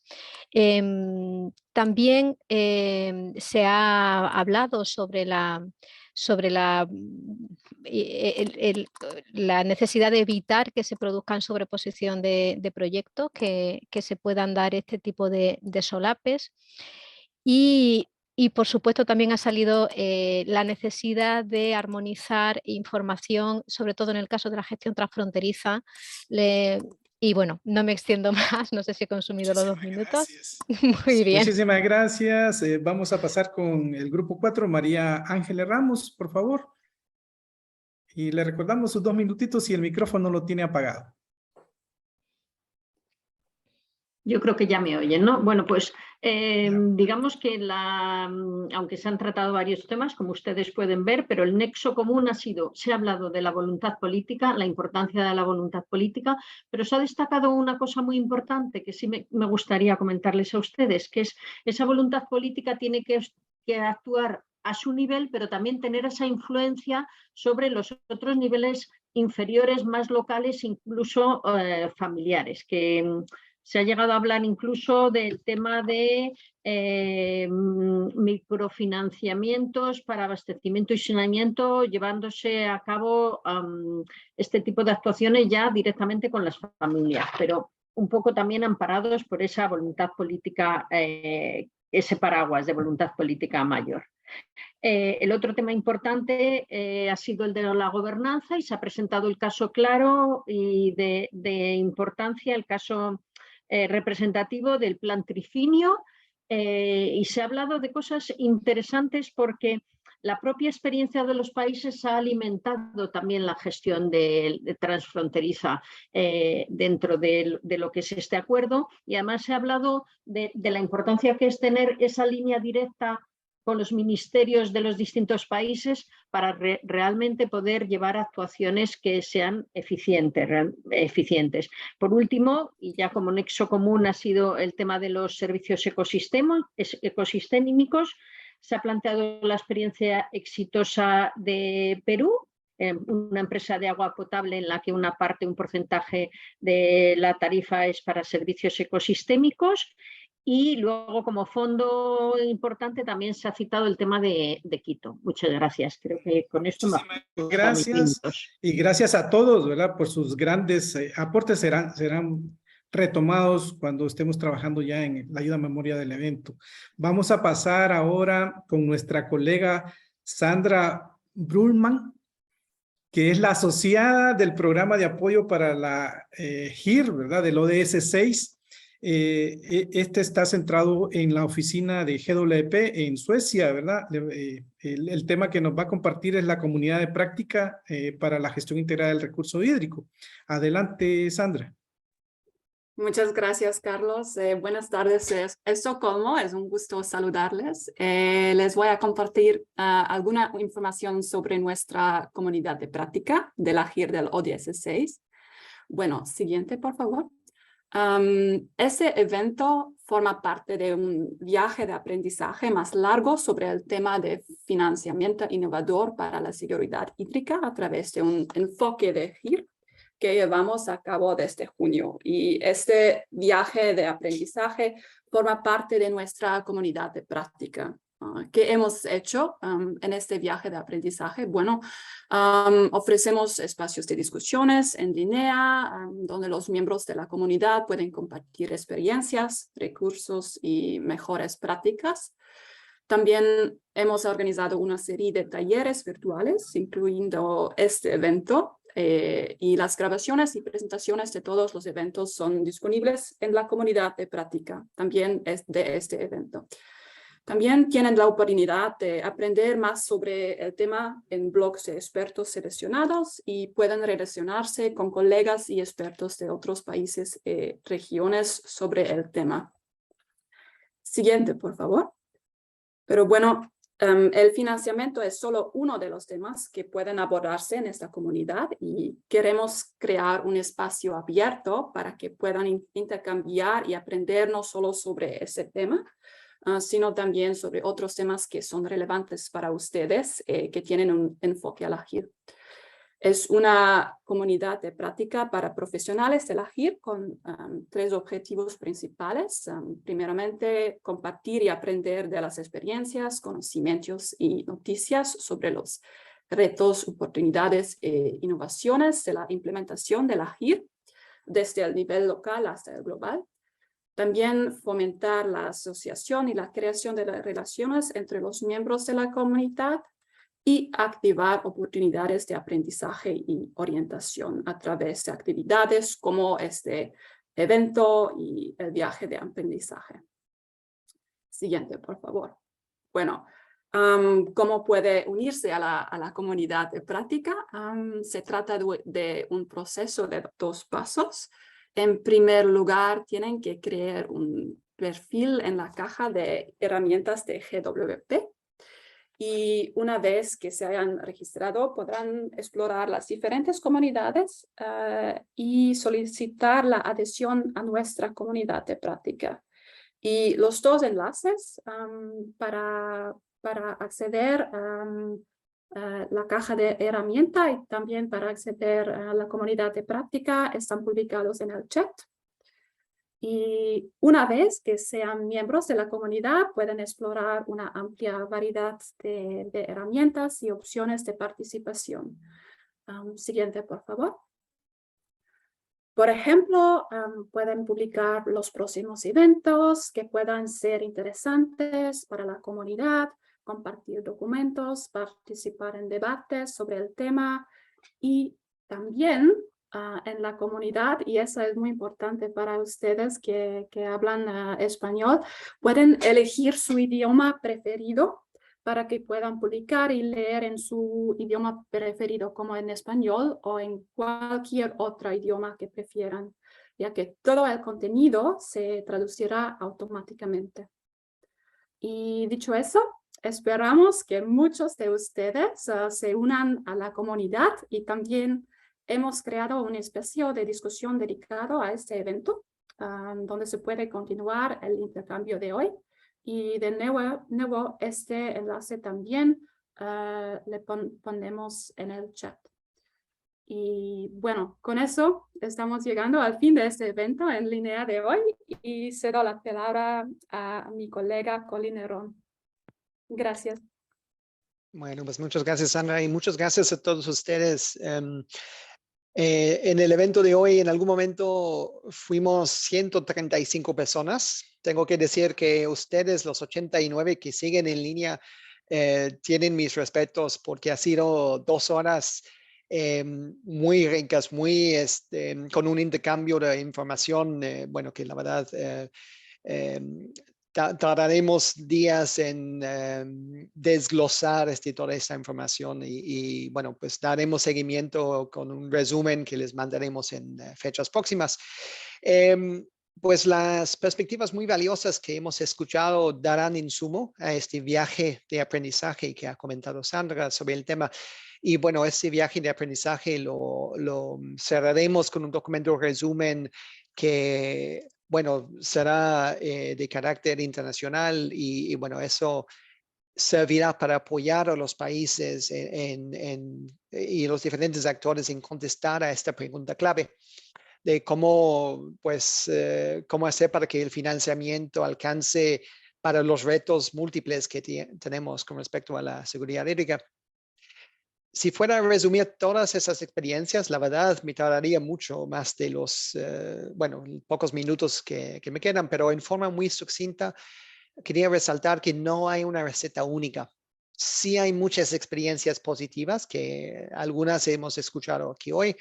También se ha hablado sobre la necesidad de evitar que se produzcan sobreposición de proyectos, que se puedan dar este tipo de solapes. Y por supuesto también ha salido la necesidad de armonizar información, sobre todo en el caso de la gestión transfronteriza. Y bueno, no me extiendo más, no sé si he consumido los 2 minutos. Muy bien. Muchísimas gracias. Vamos a pasar con el grupo 4, María Ángeles Ramos, por favor. Y le recordamos sus 2 minutitos y el micrófono lo tiene apagado. Yo creo que ya me oyen, ¿no? Bueno, pues digamos que aunque se han tratado varios temas, como ustedes pueden ver, pero el nexo común se ha hablado de la voluntad política, la importancia de la voluntad política, pero se ha destacado una cosa muy importante que sí me gustaría comentarles a ustedes, que es esa voluntad política tiene que actuar a su nivel, pero también tener esa influencia sobre los otros niveles inferiores, más locales, incluso familiares, que se ha llegado a hablar incluso del tema de microfinanciamientos para abastecimiento y saneamiento, llevándose a cabo este tipo de actuaciones ya directamente con las familias, pero un poco también amparados por esa voluntad política, ese paraguas de voluntad política mayor. El otro tema importante ha sido el de la gobernanza, y se ha presentado el caso claro y de importancia, el caso representativo del plan Trifinio, y se ha hablado de cosas interesantes porque la propia experiencia de los países ha alimentado también la gestión de transfronteriza dentro de lo que es este acuerdo, y además se ha hablado de la importancia que es tener esa línea directa con los ministerios de los distintos países para realmente poder llevar actuaciones que sean eficientes. Por último, y ya como nexo común ha sido el tema de los servicios ecosistémicos, se ha planteado la experiencia exitosa de Perú, una empresa de agua potable en la que un porcentaje de la tarifa es para servicios ecosistémicos. Y luego, como fondo importante, también se ha citado el tema de Quito. Muchas gracias. Creo que con esto gracias. Y gracias a todos, ¿verdad? Por sus grandes aportes. Serán retomados cuando estemos trabajando ya en la ayuda a memoria del evento. Vamos a pasar ahora con nuestra colega Sandra Brulman, que es la asociada del programa de apoyo para la GIR, ¿verdad? Del ODS 6. Este está centrado en la oficina de GWP en Suecia, ¿verdad? El tema que nos va a compartir es la comunidad de práctica para la gestión integrada del recurso hídrico. Adelante, Sandra. Muchas gracias, Carlos. Buenas tardes. Es Estocolmo, es un gusto saludarles. Les voy a compartir alguna información sobre nuestra comunidad de práctica de la GIR del ODS 6. Bueno, siguiente, por favor. Ese evento forma parte de un viaje de aprendizaje más largo sobre el tema de financiamiento innovador para la seguridad hídrica a través de un enfoque de GIR que llevamos a cabo desde junio. Y este viaje de aprendizaje forma parte de nuestra comunidad de práctica. ¿Qué hemos hecho en este viaje de aprendizaje? Bueno, ofrecemos espacios de discusiones en línea, donde los miembros de la comunidad pueden compartir experiencias, recursos y mejores prácticas. También hemos organizado una serie de talleres virtuales, incluyendo este evento, y las grabaciones y presentaciones de todos los eventos son disponibles en la comunidad de práctica, también de este evento. También tienen la oportunidad de aprender más sobre el tema en blogs de expertos seleccionados y pueden relacionarse con colegas y expertos de otros países y regiones sobre el tema. Siguiente, por favor. Pero bueno, el financiamiento es solo uno de los temas que pueden abordarse en esta comunidad y queremos crear un espacio abierto para que puedan intercambiar y aprender no solo sobre ese tema, sino también sobre otros temas que son relevantes para ustedes, que tienen un enfoque a la GIR. Es una comunidad de práctica para profesionales de la GIR con 3 objetivos principales. Primeramente, compartir y aprender de las experiencias, conocimientos y noticias sobre los retos, oportunidades e innovaciones de la implementación de la GIR, desde el nivel local hasta el global. También fomentar la asociación y la creación de las relaciones entre los miembros de la comunidad y activar oportunidades de aprendizaje y orientación a través de actividades como este evento y el viaje de aprendizaje. Siguiente, por favor. Bueno, ¿cómo puede unirse a la comunidad de práctica? Se trata de un proceso de 2 pasos. En primer lugar, tienen que crear un perfil en la caja de herramientas de GWP. Y una vez que se hayan registrado, podrán explorar las diferentes comunidades y solicitar la adhesión a nuestra comunidad de práctica. Y los 2 enlaces para acceder a la caja de herramienta y también para acceder a la comunidad de práctica están publicados en el chat. Y una vez que sean miembros de la comunidad, pueden explorar una amplia variedad de herramientas y opciones de participación. Siguiente, por favor. Por ejemplo, pueden publicar los próximos eventos que puedan ser interesantes para la comunidad, compartir documentos, participar en debates sobre el tema y también en la comunidad, y eso es muy importante para ustedes que hablan español, pueden elegir su idioma preferido para que puedan publicar y leer en su idioma preferido, como en español o en cualquier otro idioma que prefieran, ya que todo el contenido se traducirá automáticamente. Y dicho eso, esperamos que muchos de ustedes se unan a la comunidad y también hemos creado un espacio de discusión dedicado a este evento, donde se puede continuar el intercambio de hoy. Y de nuevo este enlace también le ponemos en el chat. Y bueno, con eso estamos llegando al fin de este evento en línea de hoy y cedo la palabra a mi colega Colin Herón. Gracias. Bueno, pues muchas gracias, Sandra, y muchas gracias a todos ustedes. En el evento de hoy, en algún momento fuimos 135 personas. Tengo que decir que ustedes, los 89 que siguen en línea, tienen mis respetos porque ha sido 2 horas muy ricas, muy con un intercambio de información, bueno, que la verdad tardaremos días en desglosar toda esta información y, bueno, pues daremos seguimiento con un resumen que les mandaremos en fechas próximas. Pues las perspectivas muy valiosas que hemos escuchado darán insumo a este viaje de aprendizaje que ha comentado Sandra sobre el tema. Y bueno, ese viaje de aprendizaje lo cerraremos con un documento resumen que, bueno, será de carácter internacional y bueno, eso servirá para apoyar a los países y los diferentes actores en contestar a esta pregunta clave de cómo, pues, cómo hacer para que el financiamiento alcance para los retos múltiples que tenemos con respecto a la seguridad hídrica. Si fuera a resumir todas esas experiencias, la verdad me tardaría mucho más de los, bueno, pocos minutos que me quedan, pero en forma muy sucinta, quería resaltar que no hay una receta única. Sí hay muchas experiencias positivas que algunas hemos escuchado aquí hoy.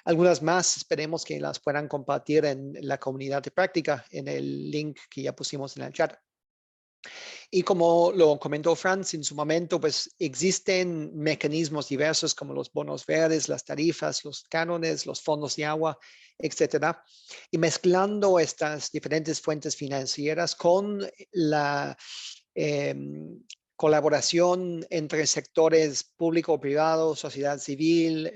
Algunas más esperemos que las puedan compartir en la comunidad de práctica en el link que ya pusimos en el chat. Y como lo comentó Franz en su momento, pues existen mecanismos diversos como los bonos verdes, las tarifas, los cánones, los fondos de agua, etcétera. Y mezclando estas diferentes fuentes financieras con la colaboración entre sectores público-privado, sociedad civil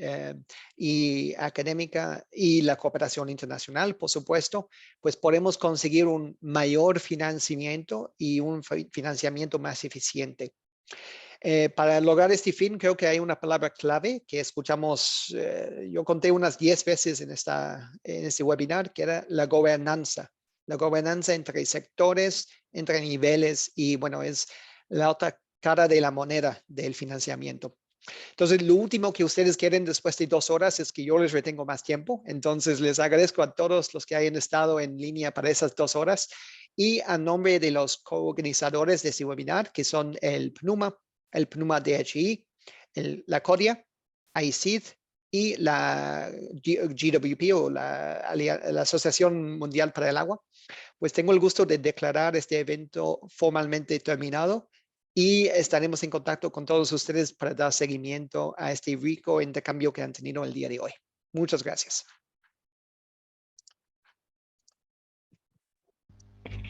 y académica y la cooperación internacional, por supuesto, pues podemos conseguir un mayor financiamiento y un financiamiento más eficiente. Para lograr este fin, creo que hay una palabra clave que escuchamos, yo conté unas 10 veces en este webinar, que era la gobernanza. La gobernanza entre sectores, entre niveles y, bueno, es la otra cara de la moneda del financiamiento. Entonces, lo último que ustedes quieren después de 2 horas es que yo les retengo más tiempo. Entonces, les agradezco a todos los que hayan estado en línea para esas 2 horas. Y a nombre de los coorganizadores de este webinar, que son el PNUMA DHI, la CODIA, AICID y la GWP o la Asociación Mundial para el Agua, pues tengo el gusto de declarar este evento formalmente terminado y estaremos en contacto con todos ustedes para dar seguimiento a este rico intercambio que han tenido el día de hoy. Muchas gracias.